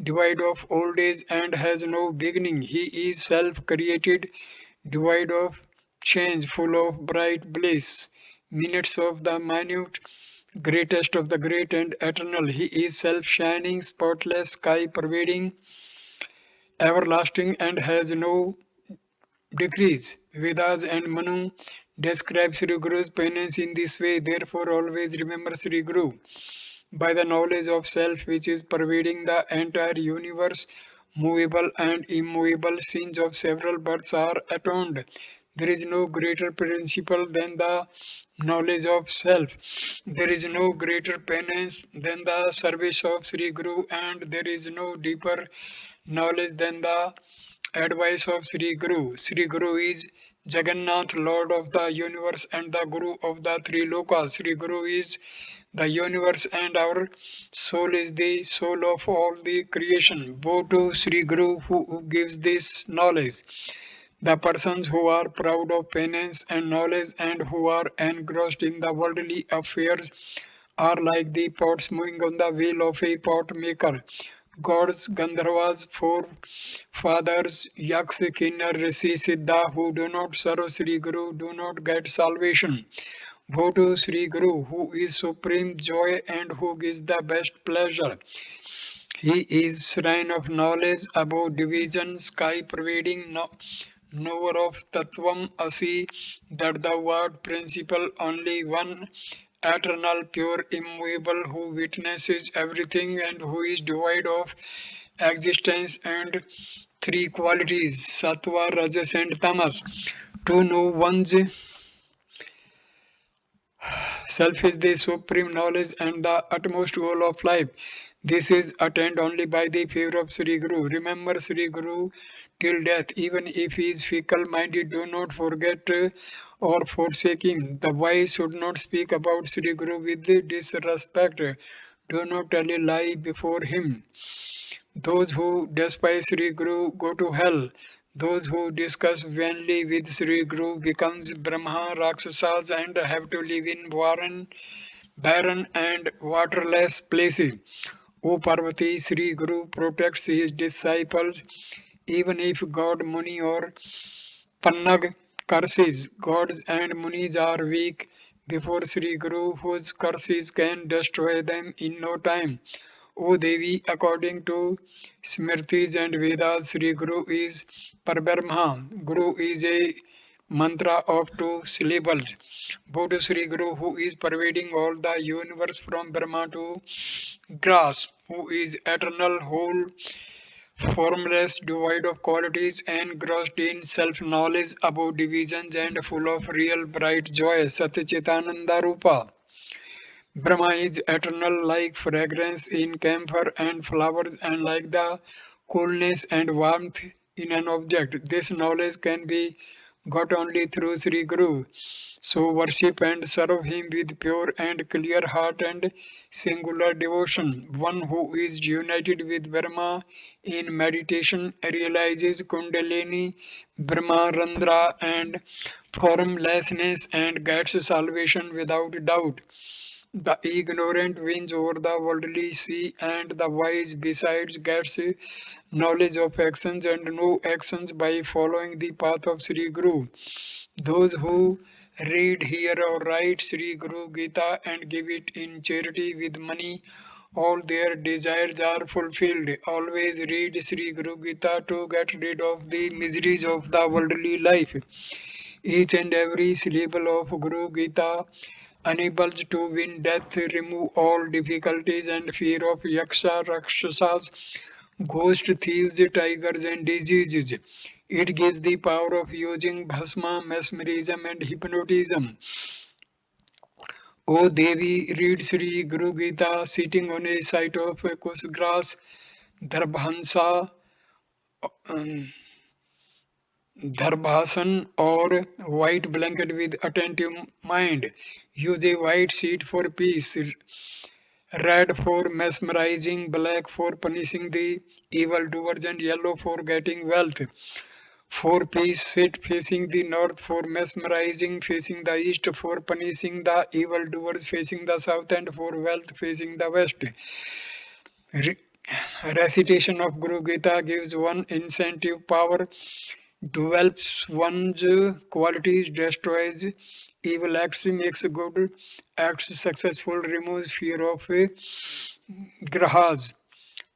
devoid of old age, and has no beginning. He is self-created, devoid of change, full of bright bliss. Minutes of the minute, greatest of the great and eternal. He is self-shining, spotless, sky-pervading, everlasting, and has no decrease. Vedas and Manu describe Sri Guru's penance in this way. Therefore, always remember Sri Guru. By the knowledge of self which is pervading the entire universe, movable and immovable sins of several births are atoned. There is no greater principle than the knowledge of self. There is no greater penance than the service of Sri Guru, and there is no deeper knowledge than the advice of Sri Guru. Sri Guru is Jagannath, Lord of the universe and the Guru of the three lokas. Sri Guru is the universe and our soul is the soul of all the creation. Woe to Sri Guru who gives this knowledge. The persons who are proud of penance and knowledge and who are engrossed in the worldly affairs are like the pots moving on the wheel of a pot maker. Gods, Gandharvas, forefathers, Yaks, Kinnar, Rishi, Siddha who do not serve Sri Guru do not get salvation. Go to Sri Guru who is supreme joy and who gives the best pleasure. He is shrine of knowledge above division, sky pervading, knower of Tattvam Asi, that the word principle only one eternal, pure, immovable, who witnesses everything and who is devoid of existence and three qualities, sattva, rajas and tamas. To know one's self is the supreme knowledge and the utmost goal of life. This is attained only by the favor of Sree Guru. Remember Sree Guru till death, even if he is fickle minded, do not forget or forsake him. The wise should not speak about Sree Guru with disrespect. Do not tell a lie before him. Those who despise Sree Guru go to hell. Those who discuss vainly with Sree Guru becomes Brahma, Rakshasas and have to live in barren and waterless places. O Parvati, Sree Guru protects his disciples even if God, Muni or Pannag curses. Gods and Munis are weak before Sree Guru, whose curses can destroy them in no time. O Devi, according to Smritis and Vedas, Sri Guru is Parbrahma. Guru is a mantra of two syllables. Bow to Sri Guru, who is pervading all the universe from Brahma to grass, who is eternal, whole, formless, devoid of qualities, engrossed in self-knowledge, above divisions, and full of real bright joy. Satchitananda Rupa. Brahma is eternal like fragrance in camphor and flowers and like the coolness and warmth in an object. This knowledge can be got only through Sri Guru. So worship and serve him with pure and clear heart and singular devotion. One who is united with Brahma in meditation realizes Kundalini, Brahmarandra and formlessness and gets salvation without doubt. The ignorant wins over the worldly sea, and the wise besides gets knowledge of actions and no actions by following the path of Sri Guru. Those who read, hear or write Sri Guru Gita and give it in charity with money, all their desires are fulfilled. Always read Sri Guru Gita to get rid of the miseries of the worldly life. Each and every syllable of Guru Gita enables to win death, remove all difficulties and fear of yaksha, rakshasas, ghost thieves, tigers and diseases. It gives the power of using bhasma, mesmerism and hypnotism. O Devi, read Sri Guru Gita sitting on a site of kush grass, darbhansa, Darbhasan or white blanket with attentive mind. Use a white sheet for peace, red for mesmerizing, black for punishing the evildoers, and yellow for getting wealth. For peace, sit facing the north, for mesmerizing, facing the east, for punishing the evildoers, facing the south, and for wealth, facing the west. Re- Recitation of Guru Gita gives one incentive power, develops one's qualities, destroys evil acts, makes good acts successful, removes fear of grahas,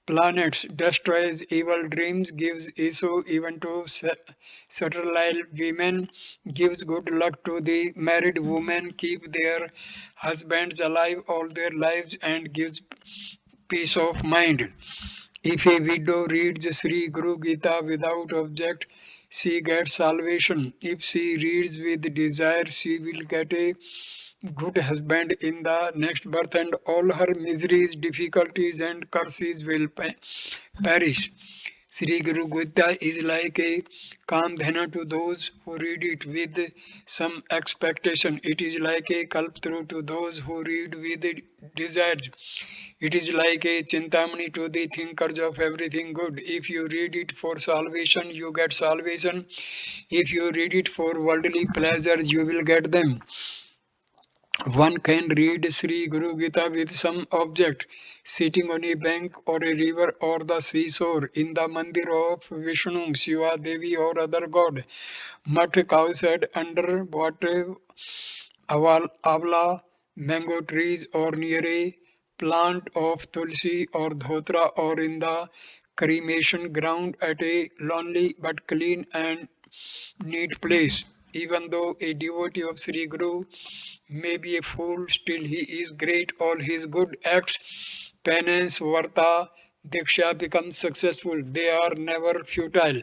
planets, destroys evil dreams, gives issue even to sterile women, gives good luck to the married women, keep their husbands alive all their lives, and gives peace of mind. If a widow reads Sri Guru Gita without object, she gets salvation. If she reads with desire, she will get a good husband in the next birth, and all her miseries, difficulties, and curses will perish. Sri Guru Gita is like a Kamdhana to those who read it with some expectation. It is like a Kalptru to those who read with desires. It is like a Chintamani to the thinkers of everything good. If you read it for salvation, you get salvation. If you read it for worldly pleasures, you will get them. One can read Sri Guru Gita with some object, sitting on a bank or a river or the seashore, in the mandir of Vishnu, Shiva, Devi or other god, mud, cow shed, under water, avla, mango trees or near a plant of tulsi or dhotra or in the cremation ground at a lonely but clean and neat place. Even though a devotee of Sree Guru may be a fool, still he is great. All his good acts, penance, varta, diksha become successful. They are never futile.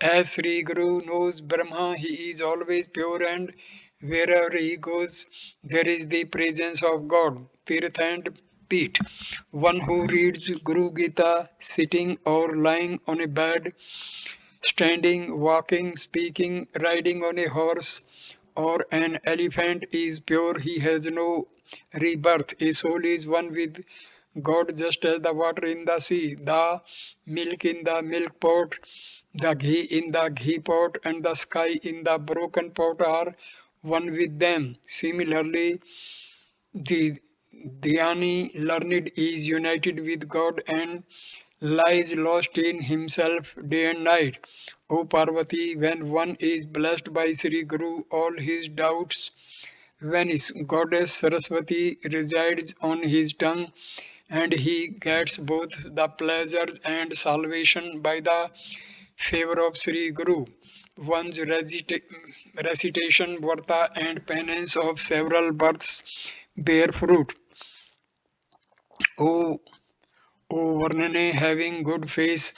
As Sri Guru knows Brahma, he is always pure, and wherever he goes, there is the presence of God. Tirth and Peet. One who reads Guru Gita sitting or lying on a bed, standing, walking, speaking, riding on a horse or an elephant is pure. He has no rebirth. A soul is one with God, just as the water in the sea, the milk in the milk pot, the ghee in the ghee pot, and the sky in the broken pot are one with them. Similarly, the Dhyani learned is united with God and lies lost in himself day and night. O Parvati, when one is blessed by Sri Guru, all his doubts vanish. Goddess Saraswati resides on his tongue, and he gets both the pleasures and salvation by the favor of Sri Guru. One's recitation, varta, and penance of several births bear fruit. O O Varnane, having good face,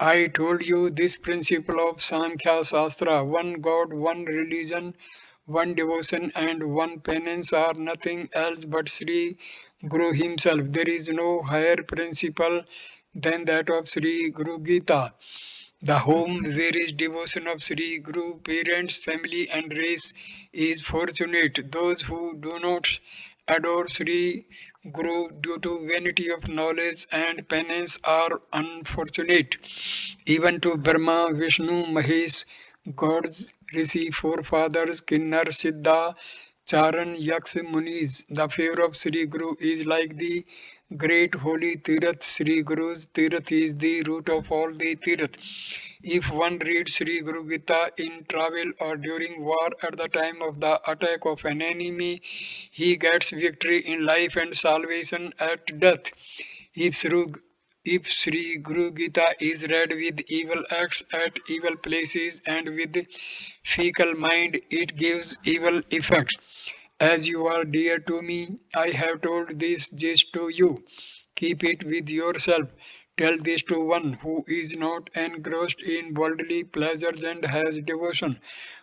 I told you this principle of Sankhya Shastra, one God, one religion, one devotion, and one penance are nothing else but Sri Guru himself. There is no higher principle than that of Sri Guru Gita. The home where is devotion of Sri Guru, parents, family, and race is fortunate. Those who do not adore Sri Guru due to vanity of knowledge and penance are unfortunate. Even to Brahma, Vishnu, Mahesh, gods, Rishi, forefathers, Kinnar, Siddha, Charan, Yaks, Munis, the favor of Sri Guru is like the great holy Tirath. Sri Guru's Tirath is the root of all the Tirath. If one reads Sri Guru Gita in travel or during war at the time of the attack of an enemy, he gets victory in life and salvation at death. If Sri, if Sri Guru Gita is read with evil acts at evil places and with feeble mind, it gives evil effects. As you are dear to me, I have told this just to you. Keep it with yourself. Tell this to one who is not engrossed in worldly pleasures and has devotion.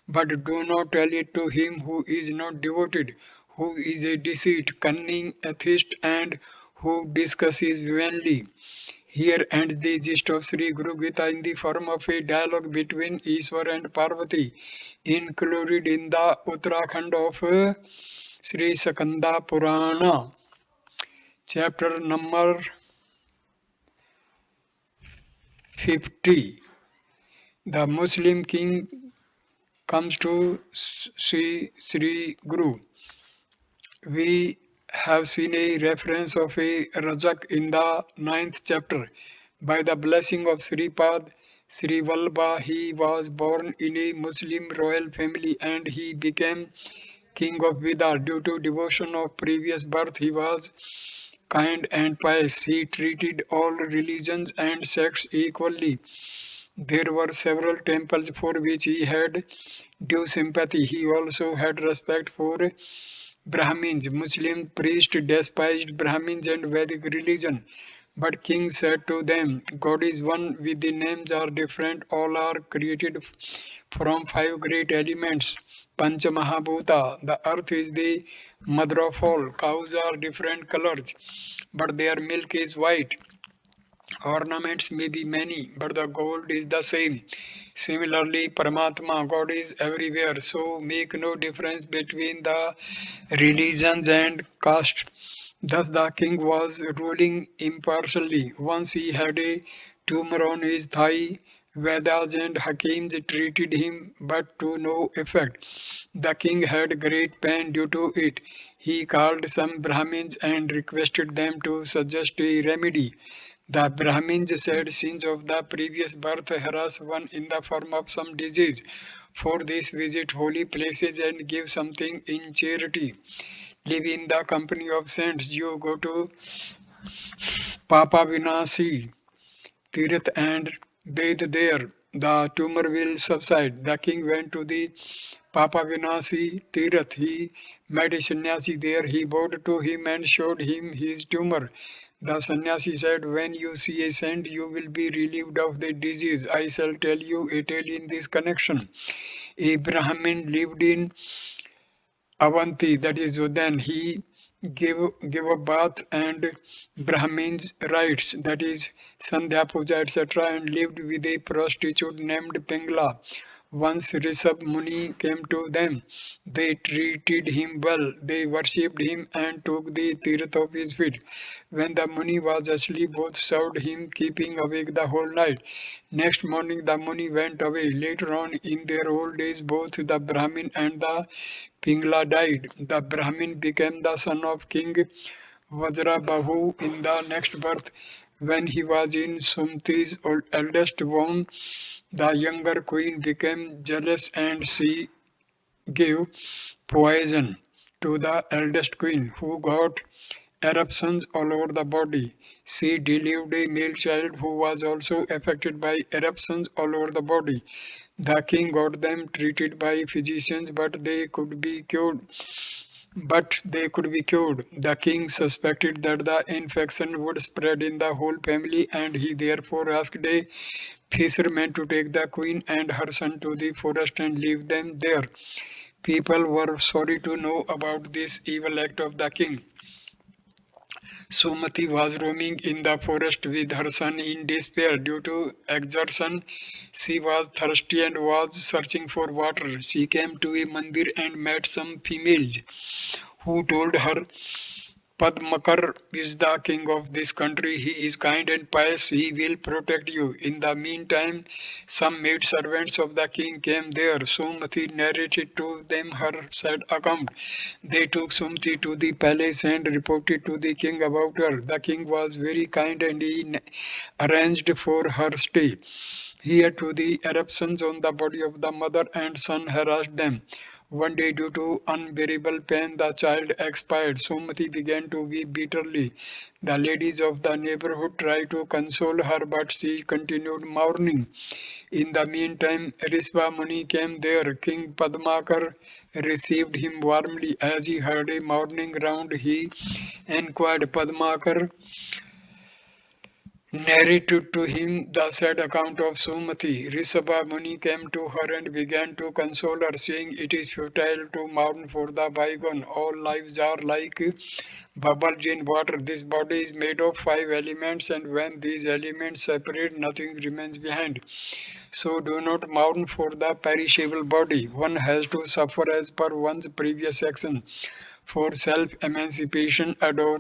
But do not tell it to him who is not devoted, who is a deceit, cunning atheist, and who discusses vainly. Here ends the gist of Sri Guru Gita in the form of a dialogue between Ishwar and Parvati, included in the Uttarakhand of Sri Sakanda Purana, chapter number 50. The Muslim king comes to see Sri Guru. We have seen a reference of a Rajak in the 9th chapter. By the blessing of Sripad, Sri Vallabha, he was born in a Muslim royal family and he became king of Vidar. Due to devotion of previous birth, he was kind and pious. He treated all religions and sects equally. There were several temples for which he had due sympathy. He also had respect for Brahmins. Muslim priests despised Brahmins and Vedic religion. But king said to them, God is one, with the names are different, all are created from five great elements. Pancha Mahabhuta, the earth is the mother of all. Cows are different colors, but their milk is white. Ornaments may be many, but the gold is the same. Similarly, Paramatma, God is everywhere, so make no difference between the religions and caste. Thus the king was ruling impartially. Once he had a tumor on his thigh. Vedas and Hakims treated him, but to no effect. The king had great pain due to it. He called some Brahmins and requested them to suggest a remedy. The Brahmins said sins of the previous birth harass one in the form of some disease. For this, visit holy places and give something in charity. Live in the company of saints. You go to Papa Vinasi Tirth and bathe there. the tumor will subside. The king went to the Papavinasi Tirath. He met a sannyasi there. He bowed to him and showed him his tumor. The sannyasi said, when you see a saint, you will be relieved of the disease. I shall tell you a tale in this connection. A Brahmin lived in Avanti, that is Udan. He gave a bath and Brahmin's rites, that is Sandhya Puja, etc., and lived with a prostitute named Pingla. Once Rishabh Muni came to them. They treated him well. They worshipped him and took the tirth of his feet. When the Muni was asleep, both served him, keeping awake the whole night. Next morning, the Muni went away. Later on, in their old age, both the Brahmin and the Pingla died. The Brahmin became the son of King Vajrabahu in the next birth. When he was in Sumti's eldest womb, the younger queen became jealous and she gave poison to the eldest queen, who got eruptions all over the body. She delivered a male child who was also affected by eruptions all over the body. The king got them treated by physicians, but they could be cured. The king suspected that the infection would spread in the whole family, and he therefore asked a fisherman to take the queen and her son to the forest and leave them there. People were sorry to know about this evil act of the king. Sumati was roaming in the forest with her son in despair due to exertion. She was thirsty and was searching for water. She came to a mandir and met some females who told her, Padmakar is the king of this country. He is kind and pious. He will protect you. In the meantime, some maid servants of the king came there. Sumati narrated to them her sad account. They took Sumati to the palace and reported to the king about her. The king was very kind and he arranged for her stay. Here too the eruptions on the body of the mother and son harassed them. One day, due to unbearable pain, the child expired. Sumati began to weep bitterly. The ladies of the neighborhood tried to console her, but she continued mourning. In the meantime, Risva Muni came there. King Padmakar received him warmly. As he heard a mourning round, he inquired. Padmakar narrated to him the sad account of Sumati. Rishabha Muni came to her and began to console her, saying, it is futile to mourn for the bygone. All lives are like bubbles in water. This body is made of 5 elements, and when these elements separate, nothing remains behind. So do not mourn for the perishable body. One has to suffer as per one's previous action. For self-emancipation, adore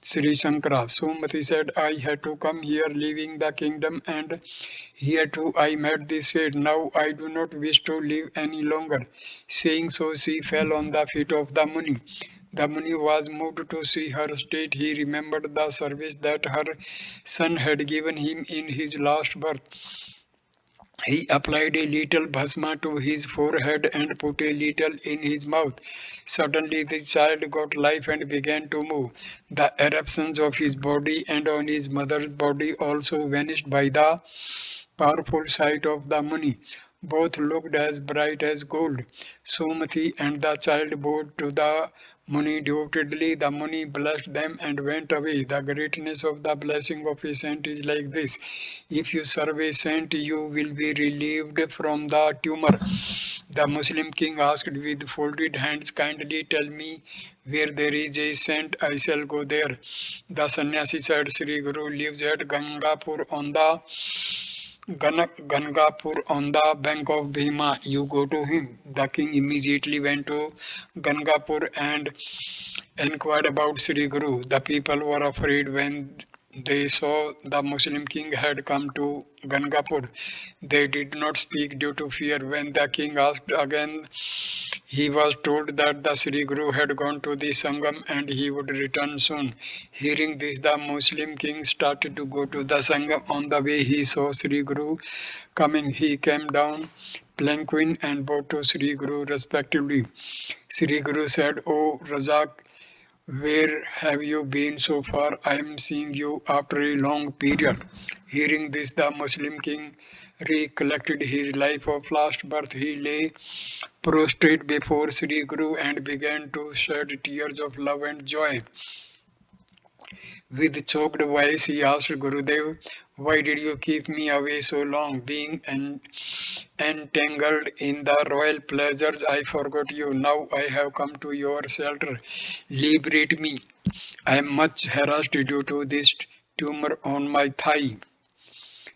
Sri Shankara. Sumati said, I had to come here leaving the kingdom, and here too I met this fate. Now I do not wish to live any longer. Saying so, she fell on the feet of the Muni. The Muni was moved to see her state. He remembered the service that her son had given him in his last birth. He applied a little bhasma to his forehead and put a little in his mouth. Suddenly the child got life and began to move. The eruptions of his body and on his mother's body also vanished by the powerful sight of the Muni. Both looked as bright as gold. Sumati and the child bowed to the Muni devotedly. The Muni blessed them and went away. The greatness of the blessing of a saint is like this. If you serve a saint, you will be relieved from the tumor. The Muslim king asked with folded hands, kindly tell me where there is a saint, I shall go there. The sannyasi said, Sree Guru lives at Gangapur on the bank of Bhima. You go to him. The king immediately went to Gangapur and inquired about Sree Guru. The people were afraid when they saw the Muslim king had come to Gangapur. They did not speak due to fear. When the king asked again, he was told that the Sree Guru had gone to the Sangam and he would return soon. Hearing this, the Muslim king started to go to the Sangam. On the way, he saw Sree Guru coming. He came down palanquin and bowed to Sree Guru respectively. Sree Guru said, O Razak, where have you been so far? I am seeing you after a long period. Hearing this, the Muslim king recollected his life of last birth. He lay prostrate before Sree Guru and began to shed tears of love and joy. With choked voice, he asked Gurudev, "Why did you keep me away so long? Being entangled in the royal pleasures, I forgot you. Now I have come to your shelter. Liberate me. I am much harassed due to this tumor on my thigh."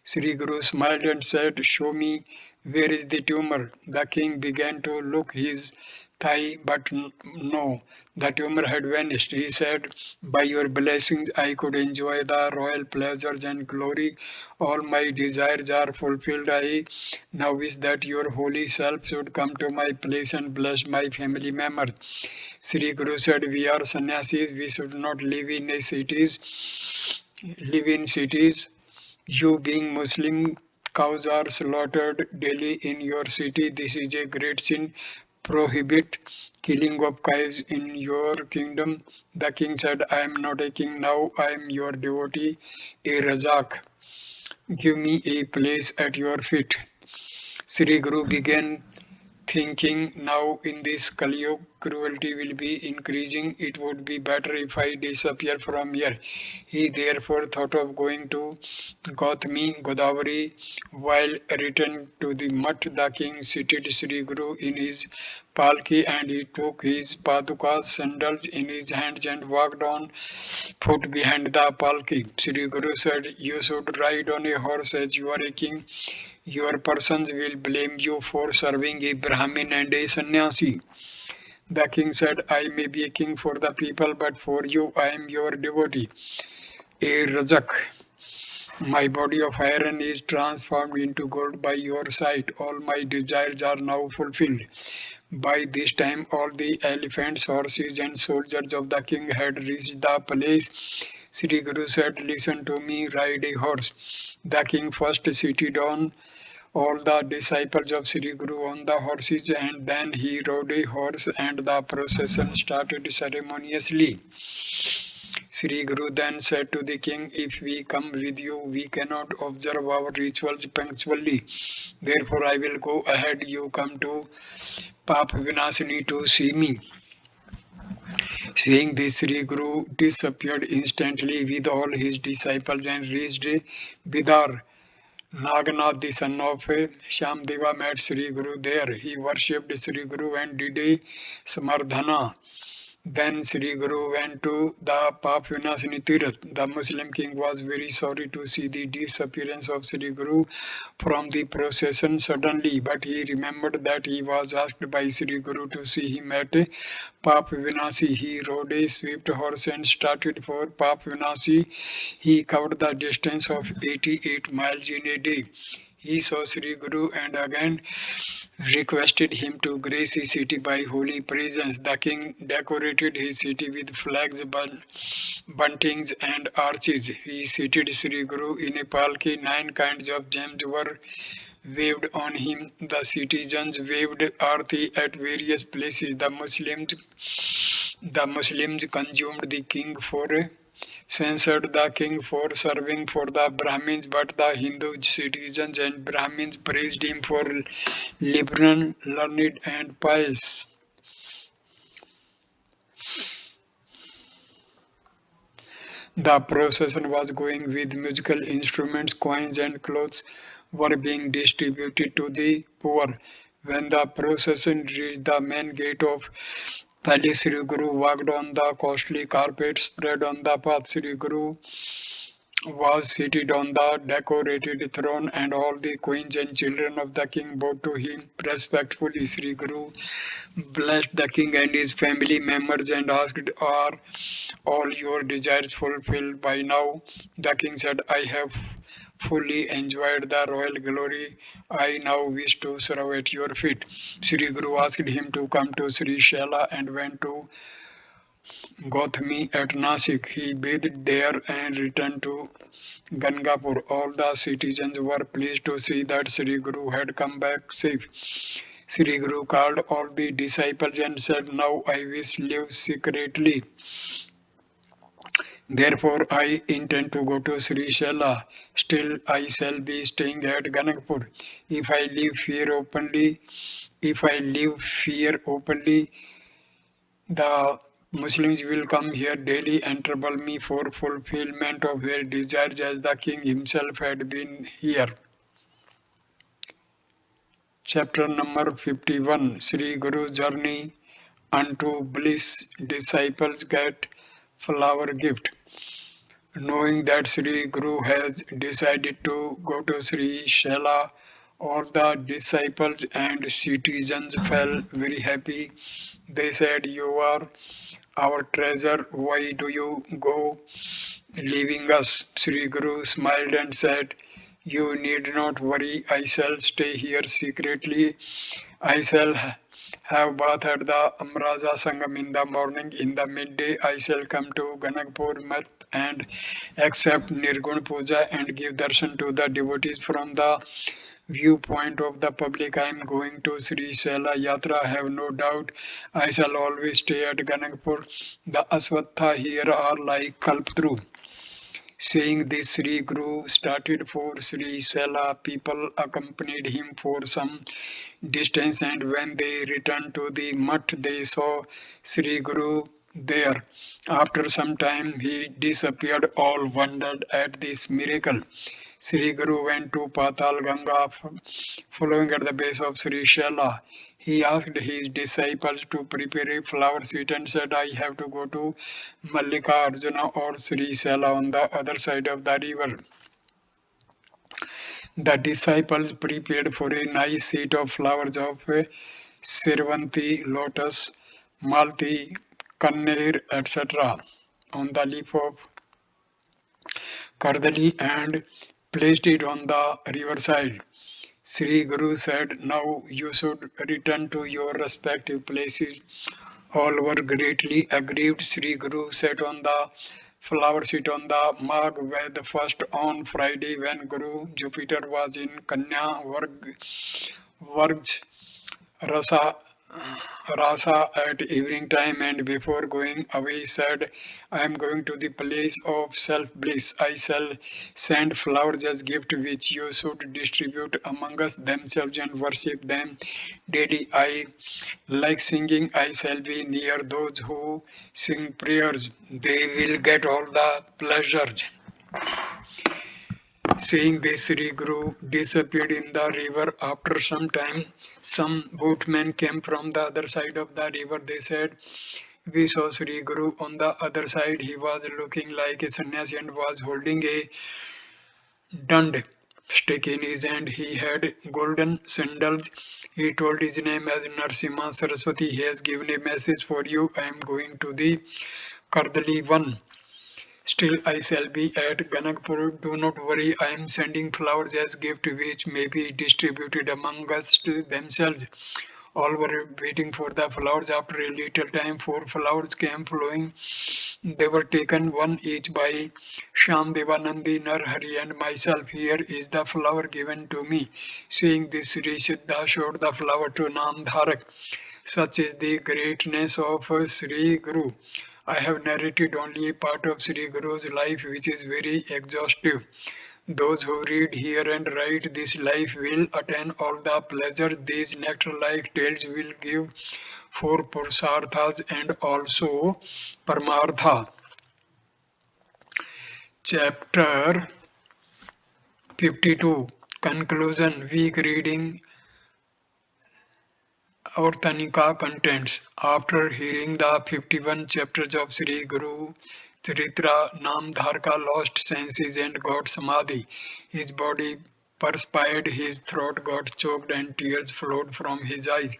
Sri Guru smiled and said, "Show me, where is the tumor?" The king began to look his thigh, but no, the tumor had vanished. He said, "By your blessings I could enjoy the royal pleasures and glory. All my desires are fulfilled. I now wish that your holy self should come to my place and bless my family members." Sri Guru said, "We are sannyasis. We should not live in cities. You being Muslim, cows are slaughtered daily in your city. This is a great sin. Prohibit killing of cows in your kingdom." The king said, "I am not a king now. I am your devotee, a Razak. Give me a place at your feet." Sri Guru began thinking, now in this Kali Yuga, cruelty will be increasing. It would be better if I disappear from here. He therefore thought of going to Gautami Godavari. While returning to the mutt, the king seated Sri Guru in his palki and he took his padukas sandals in his hands and walked on foot behind the palki. Sri Guru said, "You should ride on a horse as you are a king. Your persons will blame you for serving a Brahmin and a sannyasi." The king said, "I may be a king for the people, but for you I am your devotee, a Rajak. My body of iron is transformed into gold by your sight. All my desires are now fulfilled." By this time, all the elephants, horses, and soldiers of the king had reached the palace. Sri Guru said, "Listen to me, ride a horse." The king first seated on all the disciples of Sri Guru on the horses, and then he rode a horse and the procession started ceremoniously. Sri Guru then said to the king, "If we come with you, we cannot observe our rituals punctually. Therefore, I will go ahead. You come to Pap Vinasini to see me." Saying this, Sri Guru disappeared instantly with all his disciples and reached Bidar. Naganath, the son of Shamdeva, met Sri Guru there. He worshipped Sri Guru and did a samardhana. Then Sri Guru went to the Papvinasini Tirath. The Muslim king was very sorry to see the disappearance of Sri Guru from the procession suddenly, but he remembered that he was asked by Sri Guru to see him at Papvinasi. He rode a swift horse and started for Papvinasi. He covered the distance of 88 miles in a day. He saw Sri Guru and again requested him to grace his city by holy presence. The king decorated his city with flags, buntings, and arches. He seated Sri Guru in a palki. 9 kinds of gems were waved on him. The citizens waved arti at various places. The Muslims consumed the king for censored the king for serving for the Brahmins, but the Hindu citizens and Brahmins praised him for liberal, learned, and pious. The procession was going with musical instruments, coins, and clothes were being distributed to the poor. When the procession reached the main gate of palace, Sri Guru walked on the costly carpet spread on the path. Sri Guru was seated on the decorated throne, and all the queens and children of the king bowed to him respectfully. Sri Guru blessed the king and his family members and asked, "Are all your desires fulfilled by now?" The king said, "I have fully enjoyed the royal glory. I now wish to serve at your feet." Sri Guru asked him to come to Sri Shaila and went to Gautami at Nasik. He bathed there and returned to Gangapur. All the citizens were pleased to see that Sri Guru had come back safe. Sri Guru called all the disciples and said, "Now I wish live secretly Therefore, I intend to go to Sri Shela. Still, I shall be staying at Ganakpur. If I leave fear openly, if I live fear openly, the Muslims will come here daily and trouble me for fulfillment of their desires as the king himself had been here. Chapter number 51 Sree Guru's Journey unto Bliss. Disciples get flower gift. Knowing that Sree Guru has decided to go to Sri Shela, all the disciples and citizens felt very happy. They said, "You are our treasure. Why do you go leaving us?" Sri Guru smiled and said, "You need not worry. I shall stay here secretly. I shall have bath at the Amraja Sangam in the morning. In the midday, I shall come to Ganakpur Mat and accept Nirgun Puja and give darshan to the devotees from the viewpoint of the public. I am going to Sri Sela Yatra. I have no doubt I shall always stay at Ganakpur. The Aswatha here are like Kalpatru." Saying this, Sri Guru started for Sri Sela. People accompanied him for some distance, and when they returned to the mutt, they saw Sri Guru there. After some time, he disappeared. All wondered at this miracle. Sri Guru went to Patal Ganga, following at the base of Sri Shela. He asked his disciples to prepare a flower seat and said, "I have to go to Mallika Arjuna or Sri Shela on the other side of the river." The disciples prepared for a nice seat of flowers of Sirvanti, lotus, Malti, Kanner, etc. on the leaf of Kardali and placed it on the riverside. Sri Guru said, "Now you should return to your respective places." All were greatly aggrieved. Sri Guru sat on the flower seat on the Magh Ved first on Friday when Guru Jupiter was in Kanya Varj Rasa Rasa at evening time, and before going away said, "I am going to the place of self-bliss. I shall send flowers as gift which you should distribute among us themselves and worship them daily. I like singing. I shall be near those who sing prayers. They will get all the pleasures." Saying this, Sri Guru disappeared in the river. After some time, some boatmen came from the other side of the river. They said, "We saw Sri Guru on the other side. He was looking like a sannyasi and was holding a dund stick in his hand. He had golden sandals. He told his name as Narsimha Saraswati. He has given a message for you. I am going to the Kardali one. Still, I shall be at Ganakpur. Do not worry, I am sending flowers as gift which may be distributed among us to themselves." All were waiting for the flowers. After a little time, 4 flowers came flowing. They were taken one each by Sham Devanandi, Narhari, and myself. "Here is the flower given to me." Saying this, Sri Siddha showed the flower to Namdharak. Such is the greatness of Sri Guru. I have narrated only a part of Sri Guru's life, which is very exhaustive. Those who read here and write this life will attain all the pleasures these nectar-like tales will give for Purusarthas and also Paramartha. Chapter 52 Conclusion. Weak reading. Our Tanika contents. After hearing the 51 chapters of Sree Guru Charitra, Namdharka lost senses and got samadhi. His body perspired, his throat got choked, and tears flowed from his eyes.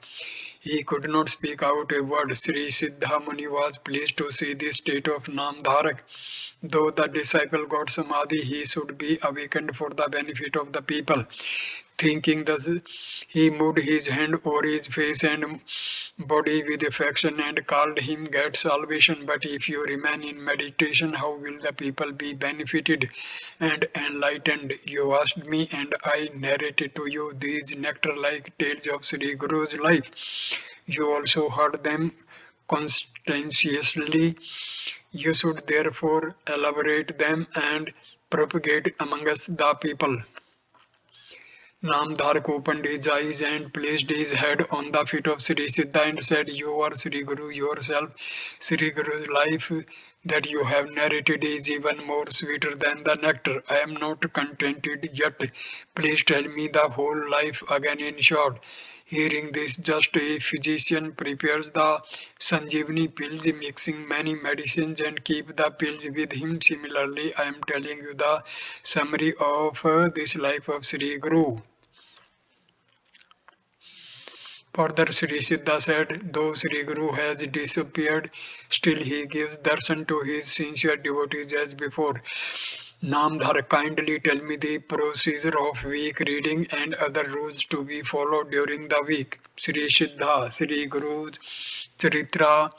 He could not speak out a word. Sri Siddha Muni was pleased to see the state of Namdharak. Though the disciple got samadhi, he should be awakened for the benefit of the people. Thinking thus, he moved his hand over his face and body with affection and called him, "Get salvation. But if you remain in meditation, how will the people be benefited and enlightened?" You asked me, and I narrated to you these nectar-like tales of Sri Guru's life. You also heard them conscientiously. You should therefore elaborate them and propagate amongst the people. Namdhar opened his eyes and placed his head on the feet of Sri Siddha and said, You are Sri Guru yourself. Sri Guru's life that you have narrated is even more sweeter than the nectar. I am not contented yet. Please tell me the whole life again in short. Hearing this, just a physician prepares the Sanjeevani pills, mixing many medicines and keep the pills with him. Similarly, I am telling you the summary of this life of Sri Guru. Further, Sri Siddha said, though Sri Guru has disappeared, still he gives darshan to his sincere devotees as before. Namdhar, kindly tell me the procedure of week reading and other rules to be followed during the week. Sri Siddha, Sri Guru Charitra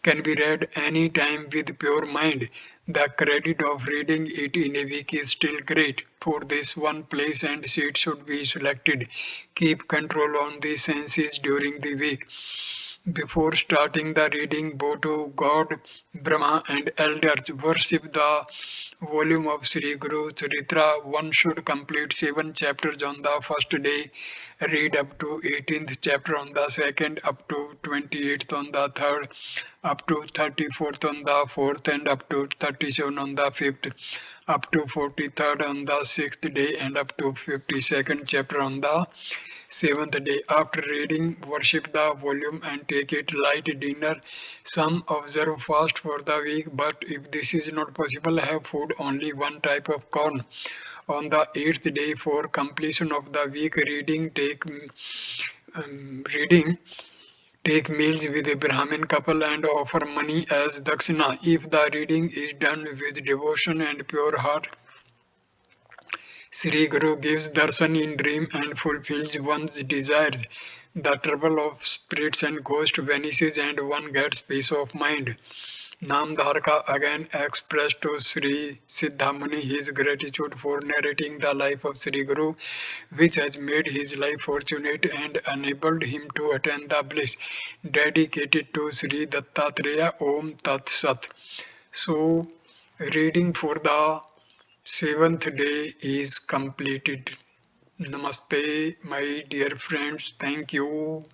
can be read any time with pure mind. The credit of reading it in a week is still great. For this, one place and seat should be selected. Keep control on the senses during the week. Before starting the reading, bow to God, Brahma, and elders. Worship the volume of Sri Guru Charitra. One should complete 7 chapters on the first day, read up to 18th chapter on the second, up to 28th on the third, up to 34th on the fourth, and up to 37 on the fifth, up to 43rd on the sixth day, and up to 52nd chapter on the seventh day. After reading, worship the volume and take it light dinner. Some observe fast for the week, but if this is not possible, have food only one type of corn. On the eighth day, for completion of the week, reading take meals with a Brahmin couple and offer money as dakshina. If the reading is done with devotion and pure heart, Sri Guru gives darshan in dream and fulfills one's desires. The trouble of spirits and ghosts vanishes and one gets peace of mind. Namdharka again expressed to Sri Siddhamuni his gratitude for narrating the life of Sri Guru, which has made his life fortunate and enabled him to attain the bliss. Dedicated to Sri Dattatreya, Om Tat Sat. So, reading for the seventh day is completed. Namaste, my dear friends. Thank you.